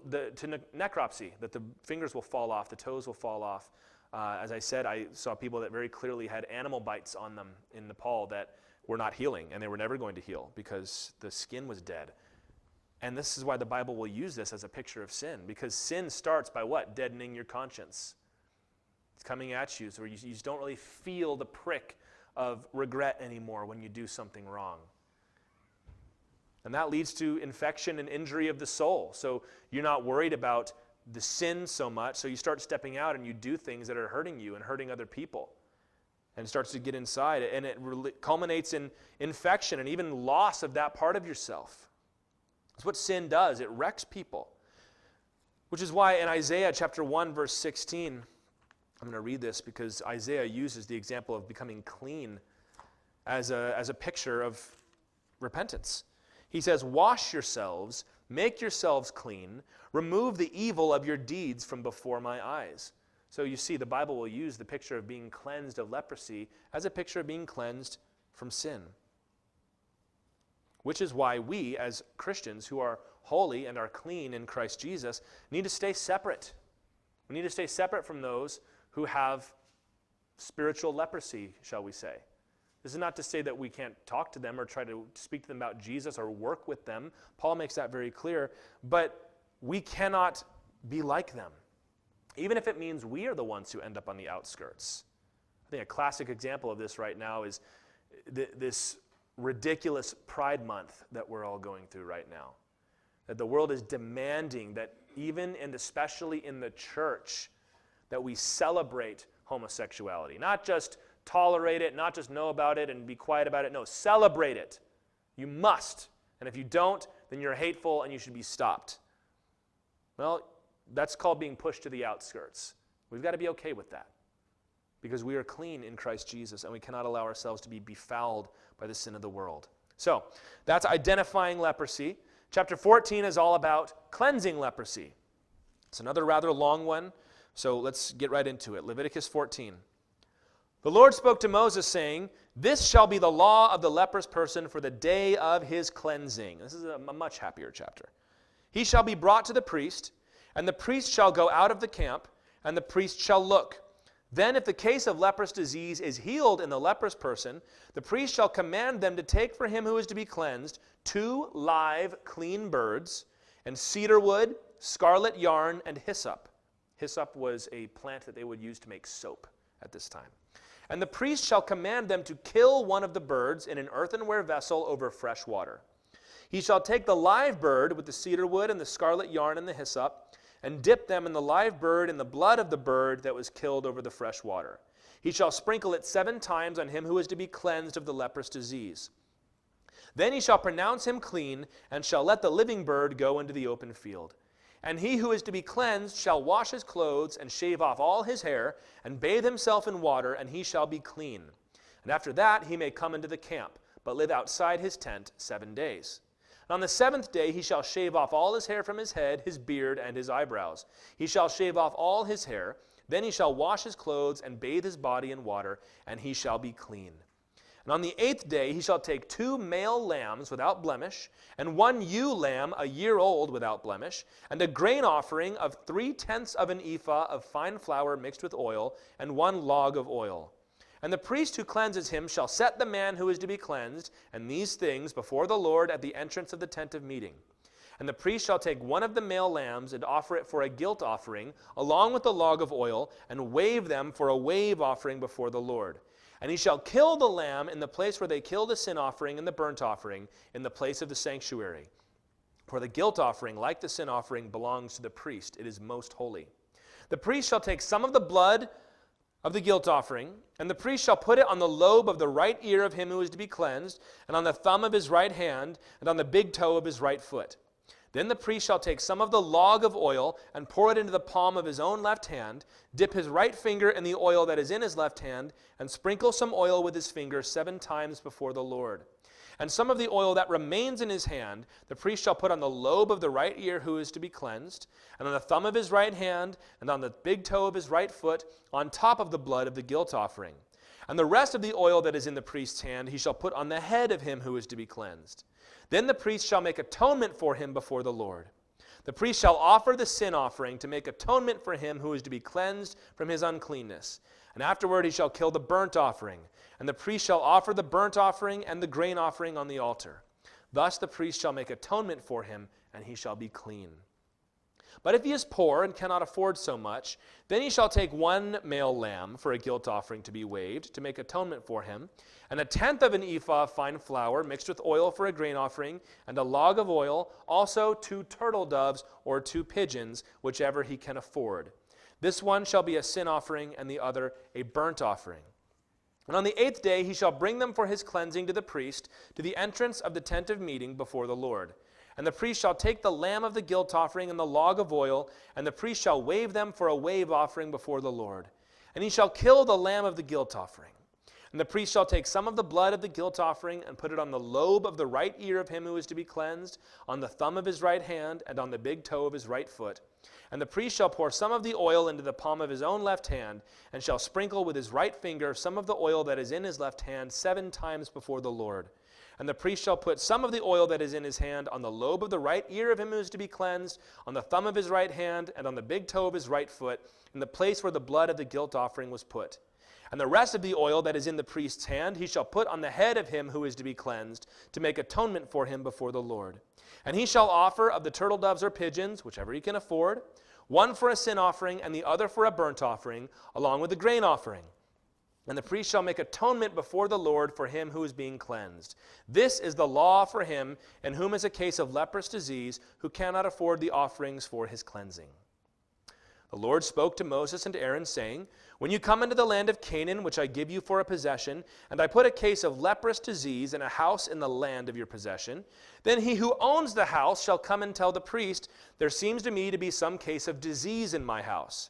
[SPEAKER 1] necropsy, that the fingers will fall off, the toes will fall off. As I said, I saw people that very clearly had animal bites on them in Nepal that were not healing, and they were never going to heal because the skin was dead. And this is why the Bible will use this as a picture of sin, because sin starts by what? Deadening your conscience. It's coming at you, so you just don't really feel the prick of regret anymore when you do something wrong. And that leads to infection and injury of the soul. So you're not worried about the sin so much, so you start stepping out and you do things that are hurting you and hurting other people. And it starts to get inside, and it culminates in infection and even loss of that part of yourself. That's what sin does. It wrecks people. Which is why in Isaiah chapter 1, verse 16, I'm going to read this because Isaiah uses the example of becoming clean as a picture of repentance. He says, "Wash yourselves, make yourselves clean, remove the evil of your deeds from before my eyes." So you see, the Bible will use the picture of being cleansed of leprosy as a picture of being cleansed from sin. Which is why we, as Christians who are holy and are clean in Christ Jesus, need to stay separate. We need to stay separate from those who have spiritual leprosy, shall we say. This is not to say that we can't talk to them or try to speak to them about Jesus or work with them. Paul makes that very clear. But we cannot be like them, even if it means we are the ones who end up on the outskirts. I think a classic example of this right now is this ridiculous Pride Month that we're all going through right now. That the world is demanding that even and especially in the church, that we celebrate homosexuality. Not just tolerate it, not just know about it and be quiet about it. No, celebrate it. You must. And if you don't, then you're hateful and you should be stopped. Well, that's called being pushed to the outskirts. We've got to be okay with that because we are clean in Christ Jesus and we cannot allow ourselves to be befouled by the sin of the world. So, that's identifying leprosy. Chapter 14 is all about cleansing leprosy. It's another rather long one, so let's get right into it. Leviticus 14. The Lord spoke to Moses, saying, "This shall be the law of the leprous person for the day of his cleansing." This is a much happier chapter. "He shall be brought to the priest, and the priest shall go out of the camp, and the priest shall look. Then if the case of leprous disease is healed in the leprous person, the priest shall command them to take for him who is to be cleansed 2 live clean birds, and cedar wood, scarlet yarn, and hyssop." Hyssop was a plant that they would use to make soap at this time. "And the priest shall command them to kill one of the birds in an earthenware vessel over fresh water. He shall take the live bird with the cedar wood and the scarlet yarn and the hyssop, and dip them in the live bird in the blood of the bird that was killed over the fresh water. He shall sprinkle it 7 times on him who is to be cleansed of the leprous disease. Then he shall pronounce him clean, and shall let the living bird go into the open field. And he who is to be cleansed shall wash his clothes, and shave off all his hair, and bathe himself in water, and he shall be clean. And after that he may come into the camp, but live outside his tent 7 days. And on the 7th day he shall shave off all his hair from his head, his beard, and his eyebrows. He shall shave off all his hair. Then he shall wash his clothes and bathe his body in water, and he shall be clean. And on the 8th day he shall take 2 male lambs without blemish, and 1 ewe lamb a year old without blemish, and a grain offering of 3/10 of an ephah of fine flour mixed with oil, and 1 log of oil. And the priest who cleanses him shall set the man who is to be cleansed, and these things before the Lord at the entrance of the tent of meeting. And the priest shall take 1 of the male lambs and offer it for a guilt offering, along with the log of oil, and wave them for a wave offering before the Lord. And he shall kill the lamb in the place where they kill the sin offering and the burnt offering, in the place of the sanctuary. For the guilt offering, like the sin offering, belongs to the priest. It is most holy. The priest shall take some of the blood of the guilt offering, and the priest shall put it on the lobe of the right ear of him who is to be cleansed, and on the thumb of his right hand, and on the big toe of his right foot. Then the priest shall take some of the log of oil, and pour it into the palm of his own left hand, dip his right finger in the oil that is in his left hand, and sprinkle some oil with his finger 7 times before the Lord. And some of the oil that remains in his hand, the priest shall put on the lobe of the right ear who is to be cleansed, and on the thumb of his right hand, and on the big toe of his right foot, on top of the blood of the guilt offering. And the rest of the oil that is in the priest's hand he shall put on the head of him who is to be cleansed. Then the priest shall make atonement for him before the Lord. The priest shall offer the sin offering to make atonement for him who is to be cleansed from his uncleanness. And afterward he shall kill the burnt offering. And the priest shall offer the burnt offering and the grain offering on the altar. Thus the priest shall make atonement for him, and he shall be clean. But if he is poor and cannot afford so much, then he shall take 1 male lamb for a guilt offering to be waved, to make atonement for him, and 1/10 of an ephah of fine flour mixed with oil for a grain offering, and a log of oil, also 2 turtle doves or 2 pigeons, whichever he can afford. This one shall be a sin offering, and the other a burnt offering. And on the 8th day he shall bring them for his cleansing to the priest, to the entrance of the tent of meeting before the Lord. And the priest shall take the lamb of the guilt offering and the log of oil, and the priest shall wave them for a wave offering before the Lord. And he shall kill the lamb of the guilt offering. And the priest shall take some of the blood of the guilt offering and put it on the lobe of the right ear of him who is to be cleansed, on the thumb of his right hand, and on the big toe of his right foot. And the priest shall pour some of the oil into the palm of his own left hand, and shall sprinkle with his right finger some of the oil that is in his left hand 7 times before the Lord. And the priest shall put some of the oil that is in his hand on the lobe of the right ear of him who is to be cleansed, on the thumb of his right hand, and on the big toe of his right foot, in the place where the blood of the guilt offering was put. And the rest of the oil that is in the priest's hand he shall put on the head of him who is to be cleansed, to make atonement for him before the Lord. And he shall offer of the turtle doves or pigeons, whichever he can afford, 1 for a sin offering and the other for a burnt offering, along with the grain offering. And the priest shall make atonement before the Lord for him who is being cleansed. This is the law for him in whom is a case of leprous disease, who cannot afford the offerings for his cleansing. The Lord spoke to Moses and Aaron, saying, When you come into the land of Canaan, which I give you for a possession, and I put a case of leprous disease in a house in the land of your possession, then he who owns the house shall come and tell the priest, There seems to me to be some case of disease in my house.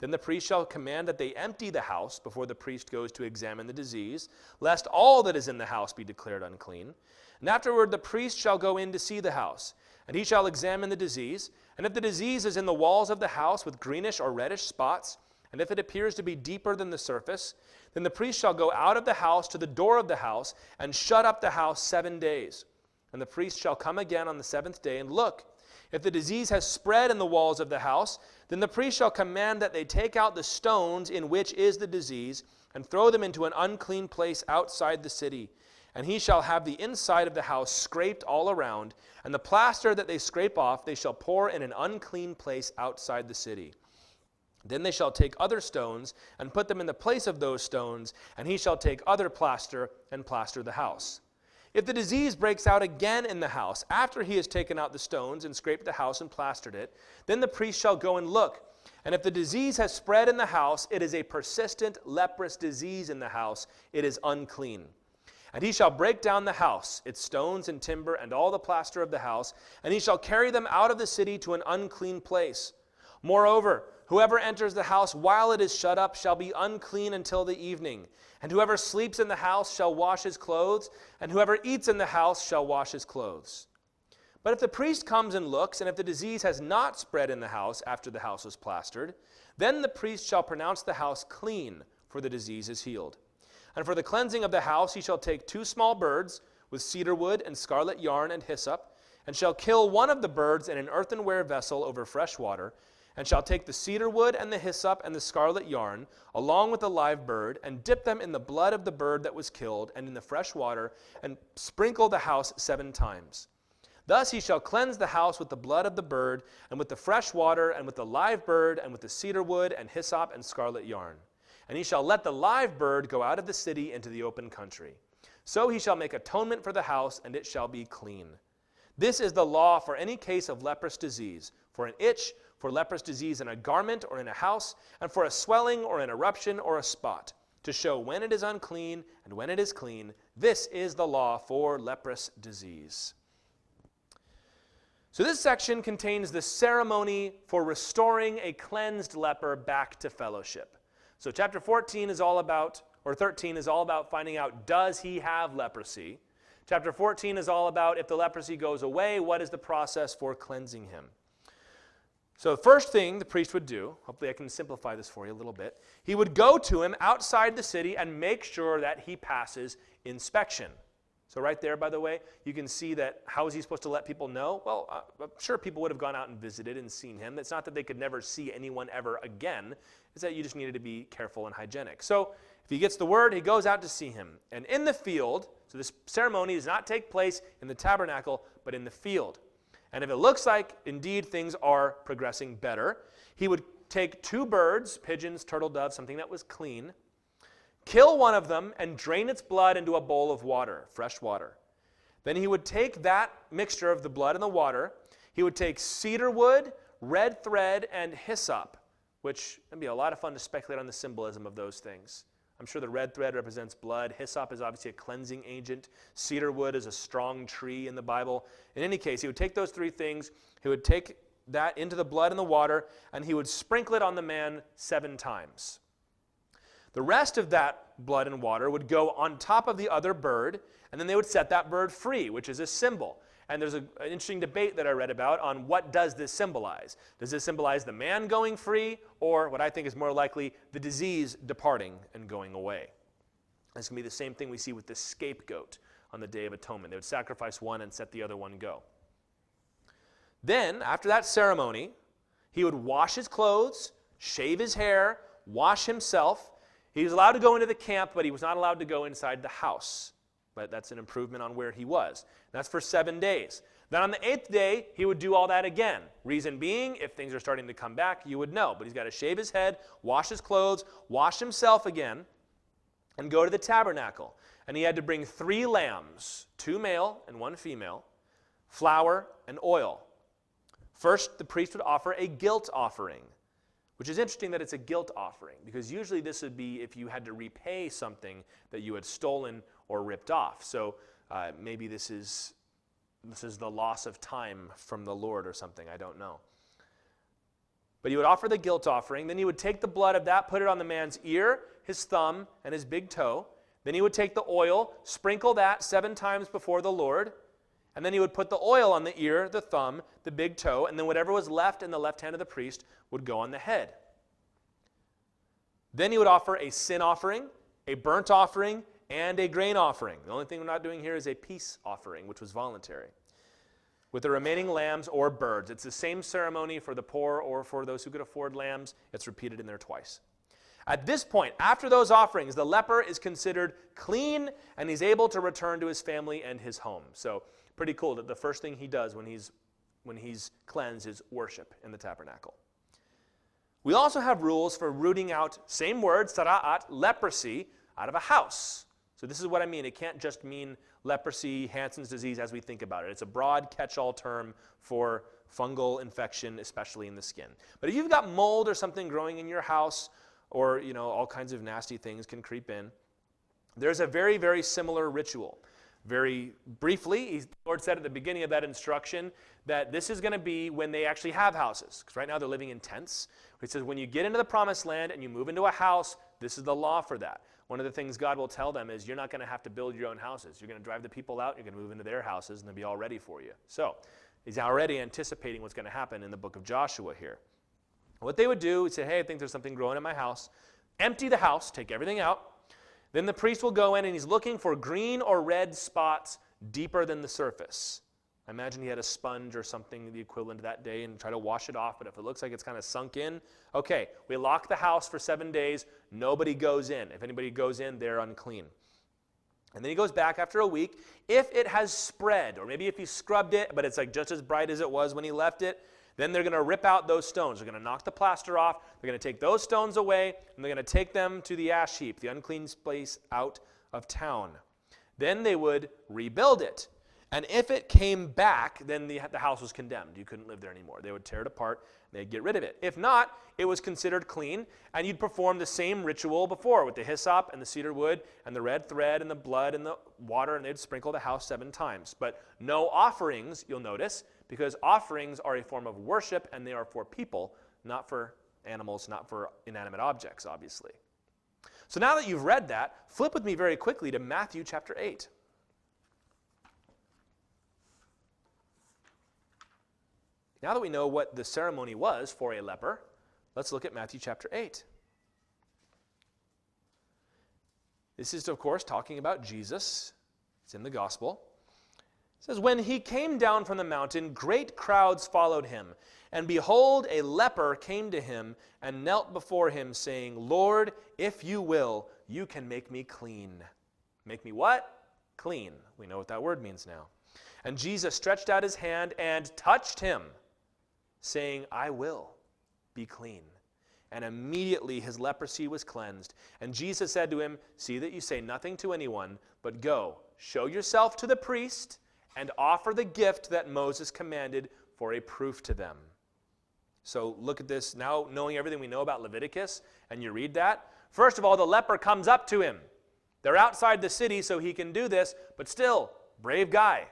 [SPEAKER 1] Then the priest shall command that they empty the house before the priest goes to examine the disease, lest all that is in the house be declared unclean. And afterward the priest shall go in to see the house, and he shall examine the disease. And if the disease is in the walls of the house with greenish or reddish spots, and if it appears to be deeper than the surface, then the priest shall go out of the house to the door of the house and shut up the house 7 days. And the priest shall come again on the 7th day and look. If the disease has spread in the walls of the house, then the priest shall command that they take out the stones in which is the disease and throw them into an unclean place outside the city. And he shall have the inside of the house scraped all around, and the plaster that they scrape off they shall pour in an unclean place outside the city. Then they shall take other stones and put them in the place of those stones, and he shall take other plaster and plaster the house. If the disease breaks out again in the house, after he has taken out the stones and scraped the house and plastered it, then the priest shall go and look. And if the disease has spread in the house, it is a persistent leprous disease in the house, it is unclean. And he shall break down the house, its stones and timber, and all the plaster of the house, and he shall carry them out of the city to an unclean place. Moreover, whoever enters the house while it is shut up shall be unclean until the evening. And whoever sleeps in the house shall wash his clothes, and whoever eats in the house shall wash his clothes. But if the priest comes and looks, and if the disease has not spread in the house after the house was plastered, then the priest shall pronounce the house clean, for the disease is healed. And for the cleansing of the house he shall take 2 small birds with cedar wood and scarlet yarn and hyssop, and shall kill one of the birds in an earthenware vessel over fresh water, and shall take the cedar wood and the hyssop and the scarlet yarn, along with the live bird, and dip them in the blood of the bird that was killed, and in the fresh water, and sprinkle the house 7 times. Thus he shall cleanse the house with the blood of the bird, and with the fresh water, and with the live bird, and with the cedar wood, and hyssop, and scarlet yarn. And he shall let the live bird go out of the city into the open country. So he shall make atonement for the house, and it shall be clean. This is the law for any case of leprous disease, for an itch, for leprous disease in a garment or in a house, and for a swelling or an eruption or a spot, to show when it is unclean and when it is clean. This is the law for leprous disease. So this section contains the ceremony for restoring a cleansed leper back to fellowship. So chapter 14 is all about, or 13 is all about finding out, does he have leprosy? Chapter 14 is all about, if the leprosy goes away, what is the process for cleansing him? So the first thing the priest would do, hopefully I can simplify this for you a little bit, he would go to him outside the city and make sure that he passes inspection. So right there, by the way, you can see that how is he supposed to let people know? Well, I'm sure people would have gone out and visited and seen him. It's not that they could never see anyone ever again. It's that you just needed to be careful and hygienic. So if he gets the word, he goes out to see him. And in the field, so this ceremony does not take place in the tabernacle, but in the field. And if it looks like, indeed, things are progressing better, he would take 2 birds, pigeons, turtle doves, something that was clean, kill one of them, and drain its blood into a bowl of water, fresh water. Then he would take that mixture of the blood and the water, he would take cedar wood, red thread, and hyssop, which would be a lot of fun to speculate on the symbolism of those things. I'm sure the red thread represents blood. Hyssop is obviously a cleansing agent. Cedar wood is a strong tree in the Bible. In any case, he would take those 3 things, he would take that into the blood and the water, and he would sprinkle it on the man 7 times. The rest of that blood and water would go on top of the other bird, and then they would set that bird free, which is a symbol. And there's an interesting debate that I read about on what does this symbolize. Does this symbolize the man going free, or what I think is more likely, the disease departing and going away? This can be the same thing we see with the scapegoat on the Day of Atonement. They would sacrifice one and set the other one go. Then, after that ceremony, he would wash his clothes, shave his hair, wash himself. He was allowed to go into the camp, but he was not allowed to go inside the house. But that's an improvement on where he was. And that's for 7 days. Then on the 8th day, he would do all that again. Reason being, if things are starting to come back, you would know. But he's got to shave his head, wash his clothes, wash himself again, and go to the tabernacle. And he had to bring 3 lambs, 2 male and 1 female, flour and oil. First, the priest would offer a guilt offering, which is interesting that it's a guilt offering, because usually this would be if you had to repay something that you had stolen or ripped off. So maybe this is the loss of time from the Lord or something, I don't know. But he would offer the guilt offering, then he would take the blood of that, put it on the man's ear, his thumb, and his big toe. Then he would take the oil, sprinkle that 7 times before the Lord, and then he would put the oil on the ear, the thumb, the big toe, and then whatever was left in the left hand of the priest would go on the head. Then he would offer a sin offering, a burnt offering, and a grain offering. The only thing we're not doing here is a peace offering, which was voluntary, with the remaining lambs or birds. It's the same ceremony for the poor or for those who could afford lambs. It's repeated in there twice. At this point, after those offerings, the leper is considered clean, and he's able to return to his family and his home. So pretty cool that the first thing he does when he's cleansed is worship in the tabernacle. We also have rules for rooting out, same word, sara'at, leprosy, out of a house. So this is what I mean. It can't just mean leprosy, Hansen's disease as we think about it. It's a broad catch-all term for fungal infection, especially in the skin. But if you've got mold or something growing in your house, or all kinds of nasty things can creep in, there's a very, very similar ritual. Very briefly, the Lord said at the beginning of that instruction that this is going to be when they actually have houses. Because right now they're living in tents. He says when you get into the promised land and you move into a house, this is the law for that. One of the things God will tell them is you're not going to have to build your own houses. You're going to drive the people out, you're going to move into their houses, and they'll be all ready for you. So he's already anticipating what's going to happen in the book of Joshua here. What they would do is say, hey, I think there's something growing in my house. Empty the house, take everything out. Then the priest will go in and he's looking for green or red spots deeper than the surface. I imagine he had a sponge or something the equivalent to that day and try to wash it off, but if it looks like it's kind of sunk in, okay, we lock the house for 7 days, nobody goes in. If anybody goes in, they're unclean. And then he goes back after a week. If it has spread, or maybe if he scrubbed it, but it's like just as bright as it was when he left it, then they're going to rip out those stones. They're going to knock the plaster off. They're going to take those stones away, and they're going to take them to the ash heap, the unclean place out of town. Then they would rebuild it. And if it came back, then the house was condemned. You couldn't live there anymore. They would tear it apart, and they'd get rid of it. If not, it was considered clean, and you'd perform the same ritual before with the hyssop and the cedar wood and the red thread and the blood and the water, and they'd sprinkle the house 7 times. But no offerings, you'll notice, because offerings are a form of worship, and they are for people, not for animals, not for inanimate objects, obviously. So now that you've read that, flip with me very quickly to Matthew chapter 8. Now that we know what the ceremony was for a leper, let's look at Matthew chapter 8. This is, of course, talking about Jesus. It's in the gospel. It says, when he came down from the mountain, great crowds followed him. And behold, a leper came to him and knelt before him, saying, Lord, if you will, you can make me clean. Make me what? Clean. We know what that word means now. And Jesus stretched out his hand and touched him, saying, I will be clean. And immediately his leprosy was cleansed. And Jesus said to him, see that you say nothing to anyone, but go, show yourself to the priest, and offer the gift that Moses commanded for a proof to them. So look at this now, knowing everything we know about Leviticus, and you read that. First of all, the leper comes up to him. They're outside the city, so he can do this, but still, brave guy.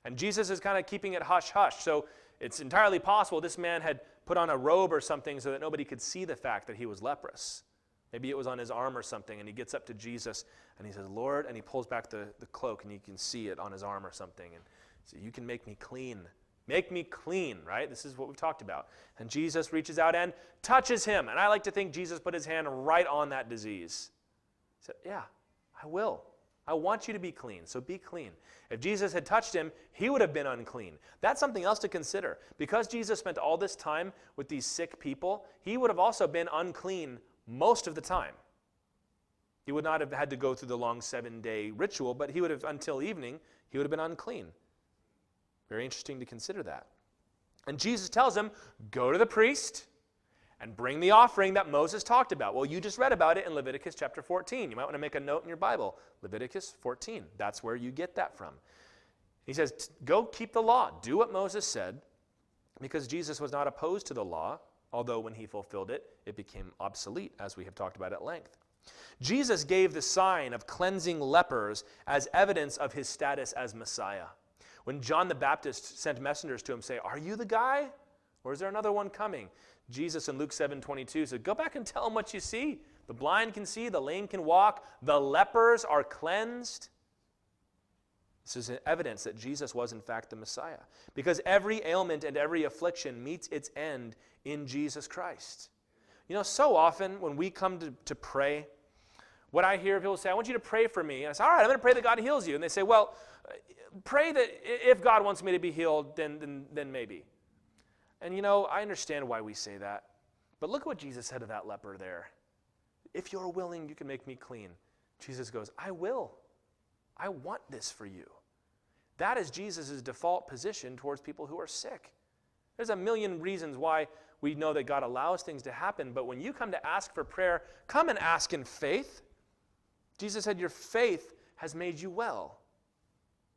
[SPEAKER 1] And Jesus is kind of keeping it hush-hush. So it's entirely possible this man had put on a robe or something so that nobody could see the fact that he was leprous. Maybe it was on his arm or something, and he gets up to Jesus, and he says, Lord, and he pulls back the cloak, and you can see it on his arm or something. And he says, you can make me clean. Make me clean, right? This is what we've talked about. And Jesus reaches out and touches him. And I like to think Jesus put his hand right on that disease. He said, yeah, I will. I want you to be clean, so be clean. If Jesus had touched him, he would have been unclean. That's something else to consider. Because Jesus spent all this time with these sick people, he would have also been unclean most of the time. He would not have had to go through the long 7-day ritual, but he would have, until evening, he would have been unclean. Very interesting to consider that. And Jesus tells him, go to the priest and bring the offering that Moses talked about. Well, you just read about it in Leviticus chapter 14. You might want to make a note in your Bible. Leviticus 14. That's where you get that from. He says, go keep the law. Do what Moses said, because Jesus was not opposed to the law, although when he fulfilled it, it became obsolete, as we have talked about at length. Jesus gave the sign of cleansing lepers as evidence of his status as Messiah. When John the Baptist sent messengers to him, say, are you the guy? Or is there another one coming? Jesus in Luke 7:22 said, go back and tell them what you see. The blind can see, the lame can walk, the lepers are cleansed. This is evidence that Jesus was in fact the Messiah. Because every ailment and every affliction meets its end in Jesus Christ. You know, so often when we come to pray, what I hear people say, I want you to pray for me. And I say, all right, I'm going to pray that God heals you. And they say, well, pray that if God wants me to be healed, then maybe. And you know, I understand why we say that. But look what Jesus said to that leper there. If you're willing, you can make me clean. Jesus goes, I will. I want this for you. That is Jesus' default position towards people who are sick. There's a million reasons why we know that God allows things to happen, but when you come to ask for prayer, come and ask in faith. Jesus said, your faith has made you well.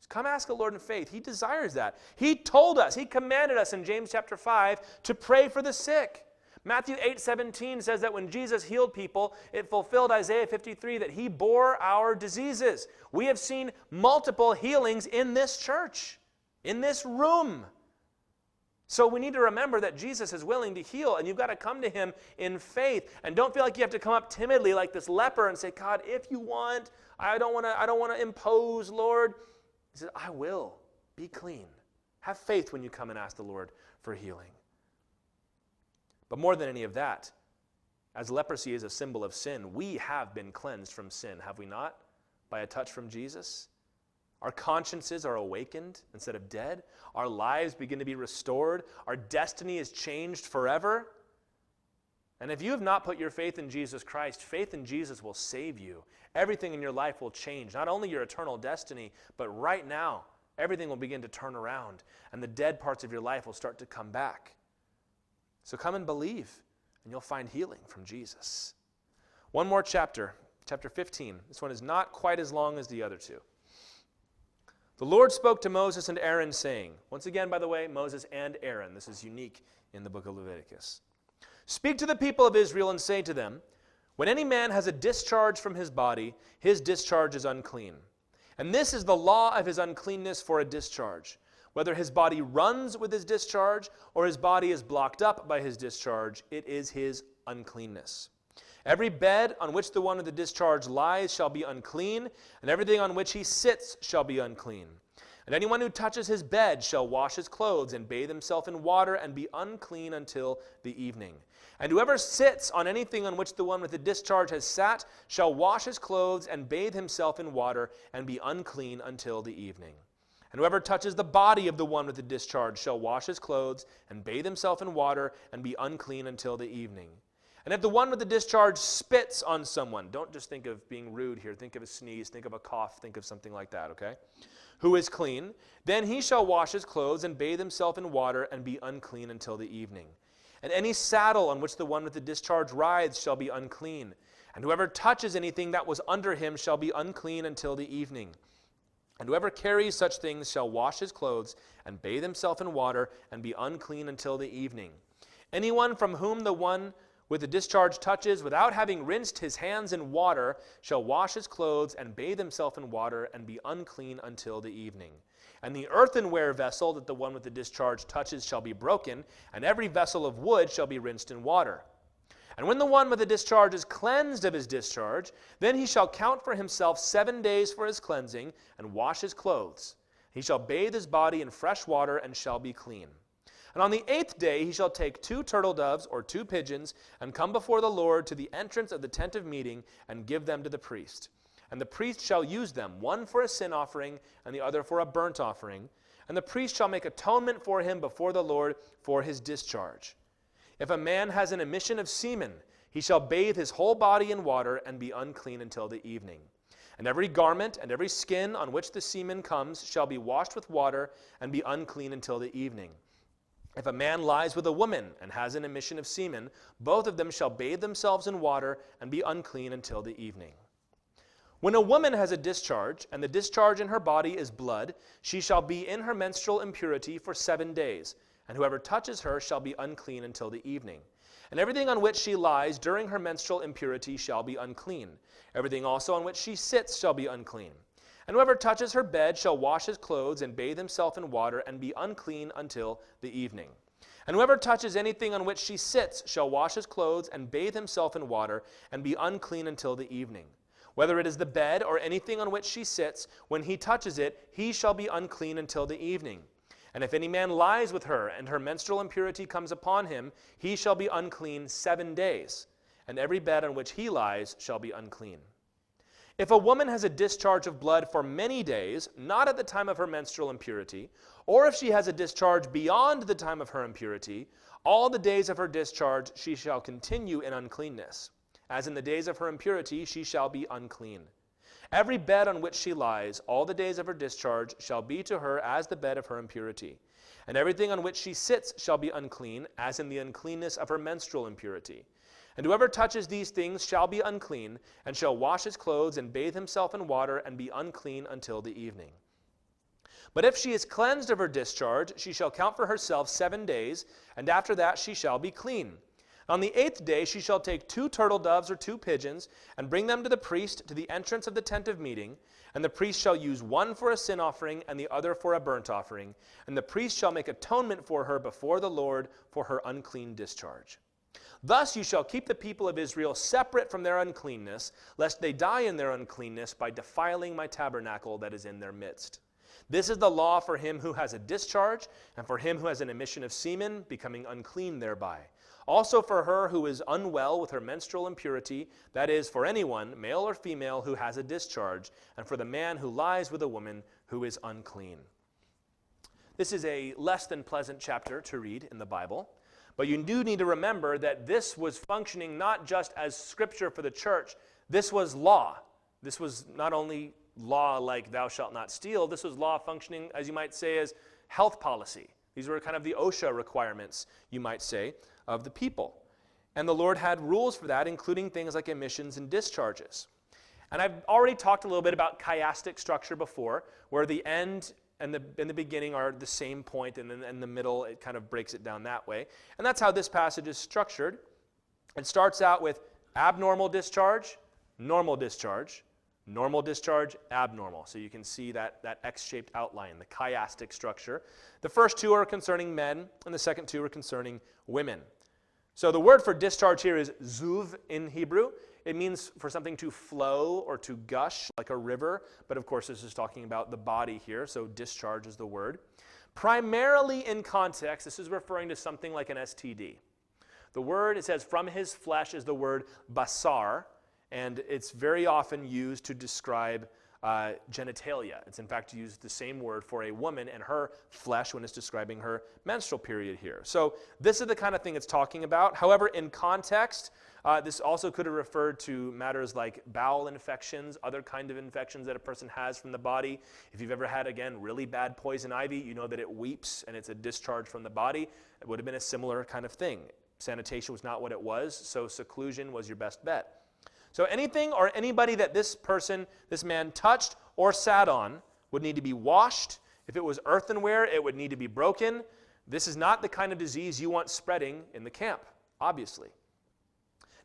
[SPEAKER 1] Come ask the Lord in faith. He desires that. He told us, he commanded us in James chapter 5 to pray for the sick. Matthew 8:17 says that when Jesus healed people, it fulfilled Isaiah 53 that he bore our diseases. We have seen multiple healings in this church, in this room. So we need to remember that Jesus is willing to heal, and you've got to come to him in faith. And don't feel like you have to come up timidly like this leper and say, God, if you want, I don't want to impose, Lord. He said, I will. Be clean. Have faith when you come and ask the Lord for healing. But more than any of that, as leprosy is a symbol of sin, we have been cleansed from sin, have we not? By a touch from Jesus. Our consciences are awakened instead of dead. Our lives begin to be restored. Our destiny is changed forever. And if you have not put your faith in Jesus Christ, faith in Jesus will save you. Everything in your life will change. Not only your eternal destiny, but right now, everything will begin to turn around. And the dead parts of your life will start to come back. So come and believe, and you'll find healing from Jesus. One more chapter, chapter 15. This one is not quite as long as the other two. The Lord spoke to Moses and Aaron, saying, once again, by the way, Moses and Aaron. This is unique in the book of Leviticus. Speak to the people of Israel and say to them, when any man has a discharge from his body, his discharge is unclean. And this is the law of his uncleanness for a discharge. Whether his body runs with his discharge or his body is blocked up by his discharge, it is his uncleanness. Every bed on which the one with the discharge lies shall be unclean, and everything on which he sits shall be unclean. And anyone who touches his bed shall wash his clothes and bathe himself in water and be unclean until the evening. And whoever sits on anything on which the one with the discharge has sat shall wash his clothes and bathe himself in water and be unclean until the evening. And whoever touches the body of the one with the discharge shall wash his clothes and bathe himself in water and be unclean until the evening. And if the one with the discharge spits on someone, don't just think of being rude here. Think of a sneeze, think of a cough, think of something like that, okay? who is clean, then he shall wash his clothes and bathe himself in water and be unclean until the evening. And any saddle on which the one with the discharge rides shall be unclean. And whoever touches anything that was under him shall be unclean until the evening. And whoever carries such things shall wash his clothes and bathe himself in water and be unclean until the evening. Anyone from whom the one with the discharge touches, without having rinsed his hands in water, shall wash his clothes and bathe himself in water and be unclean until the evening. And the earthenware vessel that the one with the discharge touches shall be broken, and every vessel of wood shall be rinsed in water. And when the one with the discharge is cleansed of his discharge, then he shall count for himself 7 days for his cleansing, and wash his clothes. He shall bathe his body in fresh water, and shall be clean. And on the 8th day he shall take 2 turtle doves or 2 pigeons, and come before the Lord to the entrance of the tent of meeting, and give them to the priest. And the priest shall use them, one for a sin offering, and the other for a burnt offering. And the priest shall make atonement for him before the Lord for his discharge. If a man has an emission of semen, he shall bathe his whole body in water and be unclean until the evening. And every garment and every skin on which the semen comes shall be washed with water and be unclean until the evening. If a man lies with a woman and has an emission of semen, both of them shall bathe themselves in water and be unclean until the evening. When a woman has a discharge, and the discharge in her body is blood, she shall be in her menstrual impurity for 7 days. And whoever touches her shall be unclean until the evening. And everything on which she lies during her menstrual impurity shall be unclean. Everything also on which she sits shall be unclean. And whoever touches her bed shall wash his clothes and bathe himself in water and be unclean until the evening. And whoever touches anything on which she sits shall wash his clothes and bathe himself in water and be unclean until the evening. Whether it is the bed or anything on which she sits, when he touches it, he shall be unclean until the evening. And if any man lies with her, and her menstrual impurity comes upon him, he shall be unclean 7 days, and every bed on which he lies shall be unclean. If a woman has a discharge of blood for many days, not at the time of her menstrual impurity, or if she has a discharge beyond the time of her impurity, all the days of her discharge she shall continue in uncleanness. As in the days of her impurity she shall be unclean. Every bed on which she lies, all the days of her discharge, shall be to her as the bed of her impurity. And everything on which she sits shall be unclean, as in the uncleanness of her menstrual impurity. And whoever touches these things shall be unclean, and shall wash his clothes and bathe himself in water, and be unclean until the evening. But if she is cleansed of her discharge, she shall count for herself 7 days, and after that she shall be clean. On the 8th day she shall take 2 turtle doves or 2 pigeons, and bring them to the priest to the entrance of the tent of meeting. And the priest shall use one for a sin offering, and the other for a burnt offering. And the priest shall make atonement for her before the Lord for her unclean discharge. Thus you shall keep the people of Israel separate from their uncleanness, lest they die in their uncleanness by defiling my tabernacle that is in their midst. This is the law for him who has a discharge, and for him who has an emission of semen, becoming unclean thereby. Also for her who is unwell with her menstrual impurity, that is, for anyone, male or female, who has a discharge, and for the man who lies with a woman who is unclean. This is a less than pleasant chapter to read in the Bible, but you do need to remember that this was functioning not just as scripture for the church, this was law. This was not only law like thou shalt not steal, this was law functioning, as you might say, as health policy. These were kind of the OSHA requirements, you might say, of the people. And the Lord had rules for that, including things like emissions and discharges. And I've already talked a little bit about chiastic structure before, where the end and the beginning are the same point, and then in the middle it kind of breaks it down that way. And that's how this passage is structured. It starts out with abnormal discharge, normal discharge, normal discharge, abnormal. So you can see that X-shaped outline, the chiastic structure. The first 2 are concerning men, and the second 2 are concerning women. So the word for discharge here is zuv in Hebrew. It means for something to flow or to gush like a river, but of course this is talking about the body here, so discharge is the word. Primarily in context, this is referring to something like an STD. The word, it says, from his flesh is the word basar, and it's very often used to describe genitalia. It's in fact used the same word for a woman and her flesh when it's describing her menstrual period here. So this is the kind of thing it's talking about. However, in context, this also could have referred to matters like bowel infections, other kind of infections that a person has from the body. If you've ever had, again, really bad poison ivy, you know that it weeps and it's a discharge from the body. It would have been a similar kind of thing. Sanitation was not what it was, so seclusion was your best bet. So anything or anybody that this man touched or sat on would need to be washed. If it was earthenware, it would need to be broken. This is not the kind of disease you want spreading in the camp, obviously.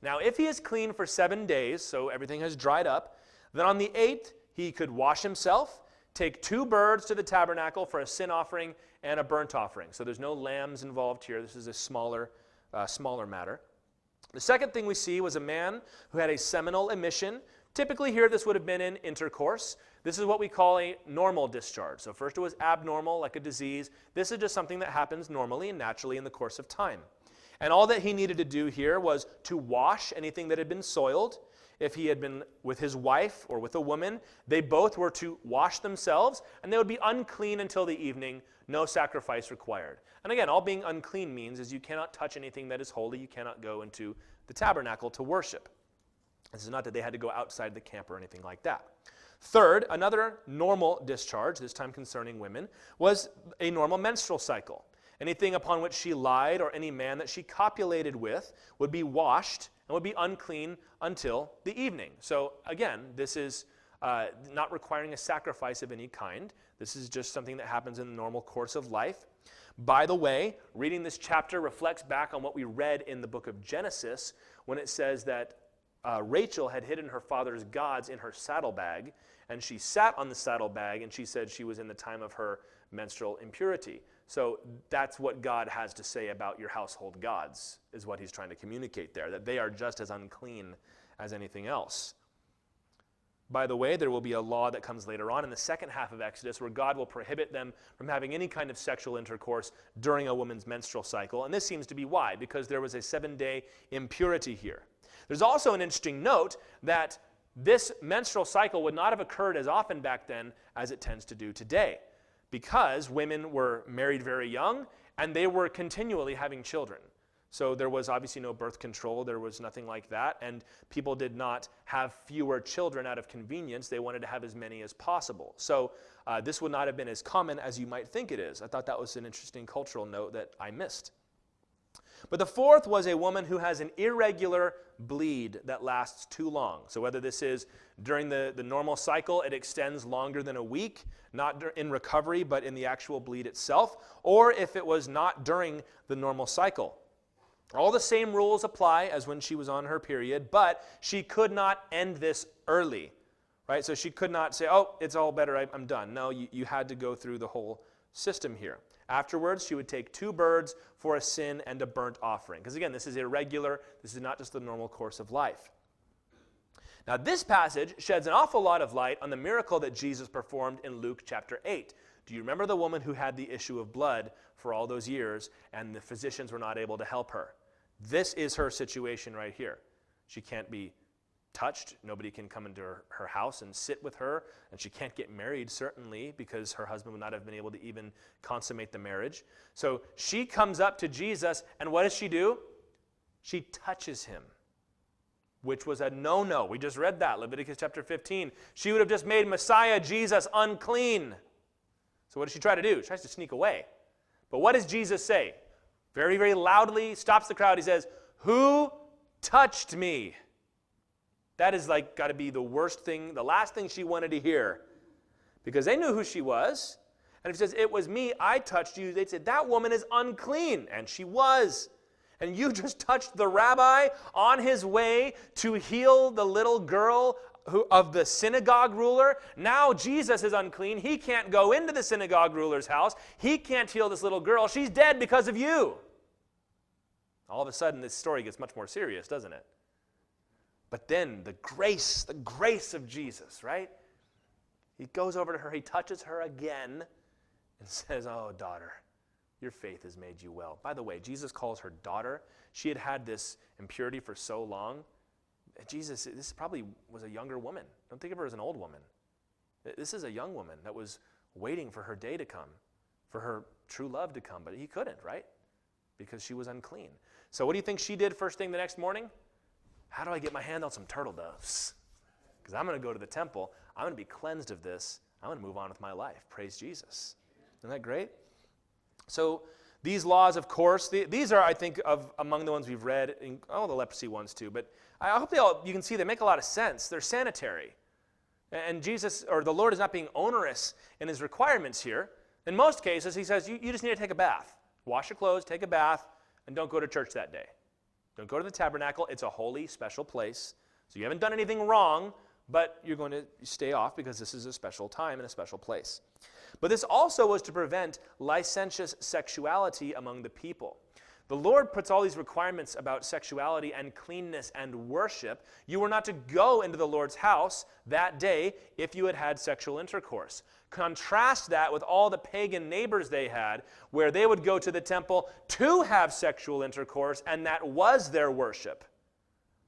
[SPEAKER 1] Now, if he is clean for 7 days, so everything has dried up, then on the 8th he could wash himself, take 2 birds to the tabernacle for a sin offering and a burnt offering. So there's no lambs involved here. This is a smaller matter. The second thing we see was a man who had a seminal emission. Typically here this would have been in intercourse. This is what we call a normal discharge. So first it was abnormal, like a disease. This is just something that happens normally and naturally in the course of time. And all that he needed to do here was to wash anything that had been soiled. If he had been with his wife or with a woman, they both were to wash themselves, and they would be unclean until the evening, no sacrifice required. And again, all being unclean means is you cannot touch anything that is holy. You cannot go into the tabernacle to worship. This is not that they had to go outside the camp or anything like that. Third, another normal discharge, this time concerning women, was a normal menstrual cycle. Anything upon which she lied or any man that she copulated with would be washed and would be unclean until the evening. So again, this is not requiring a sacrifice of any kind. This is just something that happens in the normal course of life. By the way, reading this chapter reflects back on what we read in the book of Genesis when it says that Rachel had hidden her father's gods in her saddlebag, and she sat on the saddlebag, and she said she was in the time of her menstrual impurity. So that's what God has to say about your household gods, is what he's trying to communicate there, that they are just as unclean as anything else. By the way, there will be a law that comes later on in the second half of Exodus where God will prohibit them from having any kind of sexual intercourse during a woman's menstrual cycle. And this seems to be why, because there was a 7-day impurity here. There's also an interesting note that this menstrual cycle would not have occurred as often back then as it tends to do today, because women were married very young and they were continually having children. So there was obviously no birth control, there was nothing like that, and people did not have fewer children out of convenience. They wanted to have as many as possible. So this would not have been as common as you might think it is. I thought that was an interesting cultural note that I missed. But the fourth was a woman who has an irregular bleed that lasts too long. So whether this is during the normal cycle, it extends longer than a week, not in recovery, but in the actual bleed itself, or if it was not during the normal cycle. All the same rules apply as when she was on her period, but she could not end this early, right? So she could not say, oh, it's all better, I'm done. No, you had to go through the whole system here. Afterwards, she would take 2 birds for a sin and a burnt offering. Because again, this is irregular. This is not just the normal course of life. Now, this passage sheds an awful lot of light on the miracle that Jesus performed in Luke chapter 8. Do you remember the woman who had the issue of blood for all those years and the physicians were not able to help her? This is her situation right here. She can't be touched. Nobody can come into her house and sit with her. And she can't get married, certainly, because her husband would not have been able to even consummate the marriage. So she comes up to Jesus, and what does she do? She touches him, which was a no-no. We just read that, Leviticus chapter 15. She would have just made Messiah, Jesus, unclean. So what does she try to do? She tries to sneak away. But what does Jesus say? Very, very loudly, stops the crowd. He says, "Who touched me?" That is like got to be the worst thing, the last thing she wanted to hear. Because they knew who she was. And if he says, "It was me, I touched you," they'd say, "That woman is unclean." And she was. And you just touched the rabbi on his way to heal the little girl of the synagogue ruler. Now Jesus is unclean. He can't go into the synagogue ruler's house. He can't heal this little girl. She's dead because of you. All of a sudden, this story gets much more serious, doesn't it? But then the grace of Jesus, right? He goes over to her, he touches her again and says, "Oh, daughter, your faith has made you well." By the way, Jesus calls her daughter. She had had this impurity for so long. Jesus, this probably was a younger woman. Don't think of her as an old woman. This is a young woman that was waiting for her day to come, for her true love to come, but he couldn't, right? Because she was unclean. So what do you think she did first thing the next morning? How do I get my hand on some turtle doves? Because I'm going to go to the temple. I'm going to be cleansed of this. I'm going to move on with my life. Praise Jesus. Isn't that great? So these laws, of course, these are, I think, among the ones we've read, the leprosy ones too, but I hope you can see they make a lot of sense. They're sanitary. And Jesus, or the Lord, is not being onerous in his requirements here. In most cases, he says, you just need to take a bath. Wash your clothes, take a bath, and don't go to church that day. Don't go to the tabernacle. It's a holy, special place. So you haven't done anything wrong, but you're going to stay off because this is a special time and a special place. But this also was to prevent licentious sexuality among the people. The Lord puts all these requirements about sexuality and cleanness and worship. You were not to go into the Lord's house that day if you had had sexual intercourse. Contrast that with all the pagan neighbors they had, where they would go to the temple to have sexual intercourse, and that was their worship.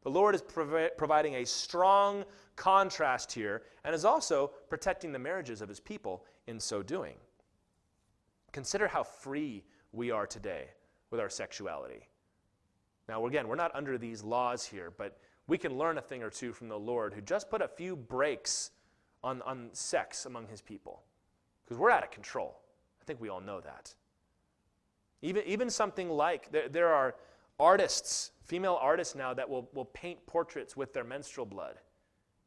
[SPEAKER 1] The Lord is providing a strong contrast here, and is also protecting the marriages of his people in so doing. Consider how free we are today with our sexuality. Now, again, we're not under these laws here, but we can learn a thing or two from the Lord, who just put a few brakes on sex among his people, because we're out of control. I think we all know that. Even something like, there are artists, female artists now, that will paint portraits with their menstrual blood.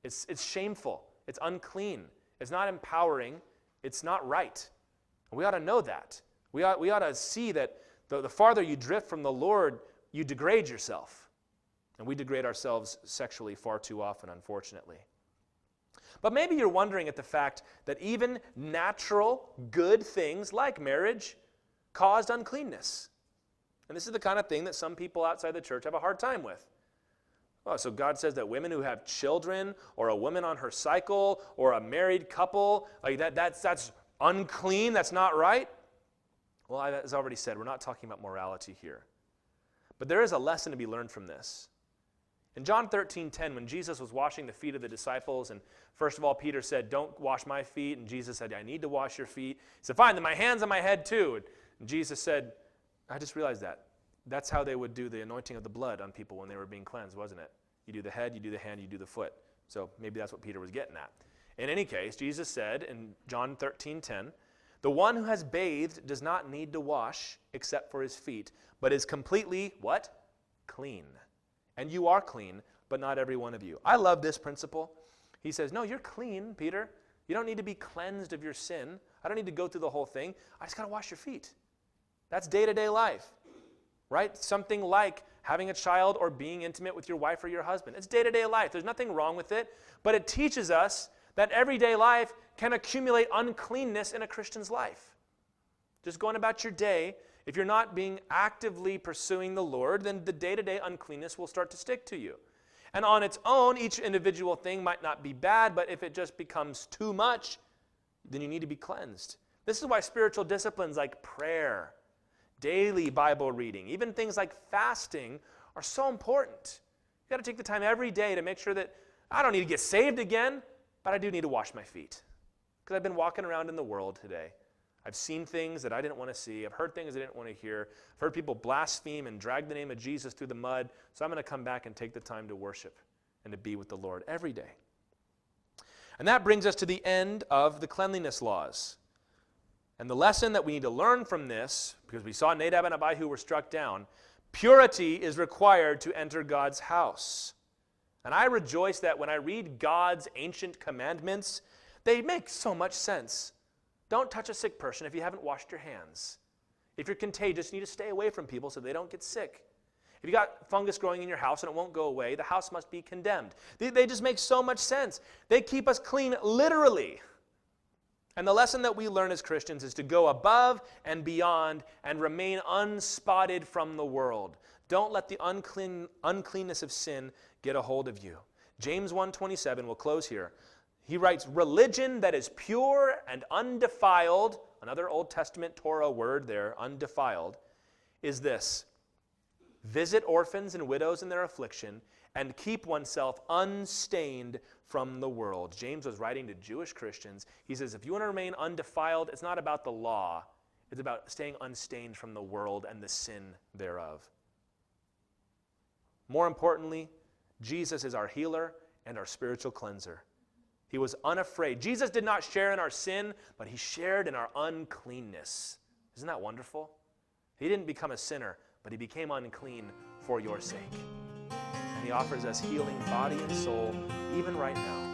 [SPEAKER 1] It's shameful. It's unclean. It's not empowering. It's not right. And we ought to know that. We ought to see that the farther you drift from the Lord, you degrade yourself. And we degrade ourselves sexually far too often, unfortunately. But maybe you're wondering at the fact that even natural, good things like marriage caused uncleanness. And this is the kind of thing that some people outside the church have a hard time with. Oh, so God says that women who have children, or a woman on her cycle, or a married couple, like that's unclean, that's not right. Well, as I already said, we're not talking about morality here. But there is a lesson to be learned from this. In John 13:10, when Jesus was washing the feet of the disciples, and first of all, Peter said, "Don't wash my feet," and Jesus said, "I need to wash your feet." He said, "Fine, then my hands and my head too." And Jesus said, "I just realized that. That's how they would do the anointing of the blood on people when they were being cleansed, wasn't it? You do the head, you do the hand, you do the foot." So maybe that's what Peter was getting at. In any case, Jesus said in John 13:10, "The one who has bathed does not need to wash except for his feet, but is completely," what? "Clean. And you are clean, but not every one of you." I love this principle. He says, no, you're clean, Peter. You don't need to be cleansed of your sin. I don't need to go through the whole thing. I just got to wash your feet. That's day-to-day life, right? Something like having a child or being intimate with your wife or your husband. It's day-to-day life. There's nothing wrong with it, but it teaches us that everyday life can accumulate uncleanness in a Christian's life. Just going about your day, if you're not being actively pursuing the Lord, then the day-to-day uncleanness will start to stick to you. And on its own, each individual thing might not be bad, but if it just becomes too much, then you need to be cleansed. This is why spiritual disciplines like prayer, daily Bible reading, even things like fasting are so important. You've got to take the time every day to make sure that I don't need to get saved again, but I do need to wash my feet. Because I've been walking around in the world today. I've seen things that I didn't want to see. I've heard things I didn't want to hear. I've heard people blaspheme and drag the name of Jesus through the mud. So I'm going to come back and take the time to worship and to be with the Lord every day. And that brings us to the end of the cleanliness laws. And the lesson that we need to learn from this, because we saw Nadab and Abihu were struck down, purity is required to enter God's house. And I rejoice that when I read God's ancient commandments, they make so much sense. Don't touch a sick person if you haven't washed your hands. If you're contagious, you need to stay away from people so they don't get sick. If you got fungus growing in your house and it won't go away, the house must be condemned. They just make so much sense. They keep us clean literally. And the lesson that we learn as Christians is to go above and beyond and remain unspotted from the world. Don't let the uncleanness of sin get a hold of you. James 1:27, we'll close here. He writes, "Religion that is pure and undefiled," another Old Testament Torah word there, undefiled, "is this: visit orphans and widows in their affliction, and keep oneself unstained from the world. James was writing to Jewish Christians. He says, if you want to remain undefiled, it's not about the law. It's about staying unstained from the world and the sin thereof. More importantly, Jesus is our healer and our spiritual cleanser. He was unafraid. Jesus did not share in our sin, but he shared in our uncleanness. Isn't that wonderful? He didn't become a sinner, but he became unclean for your sake. And he offers us healing body and soul even right now.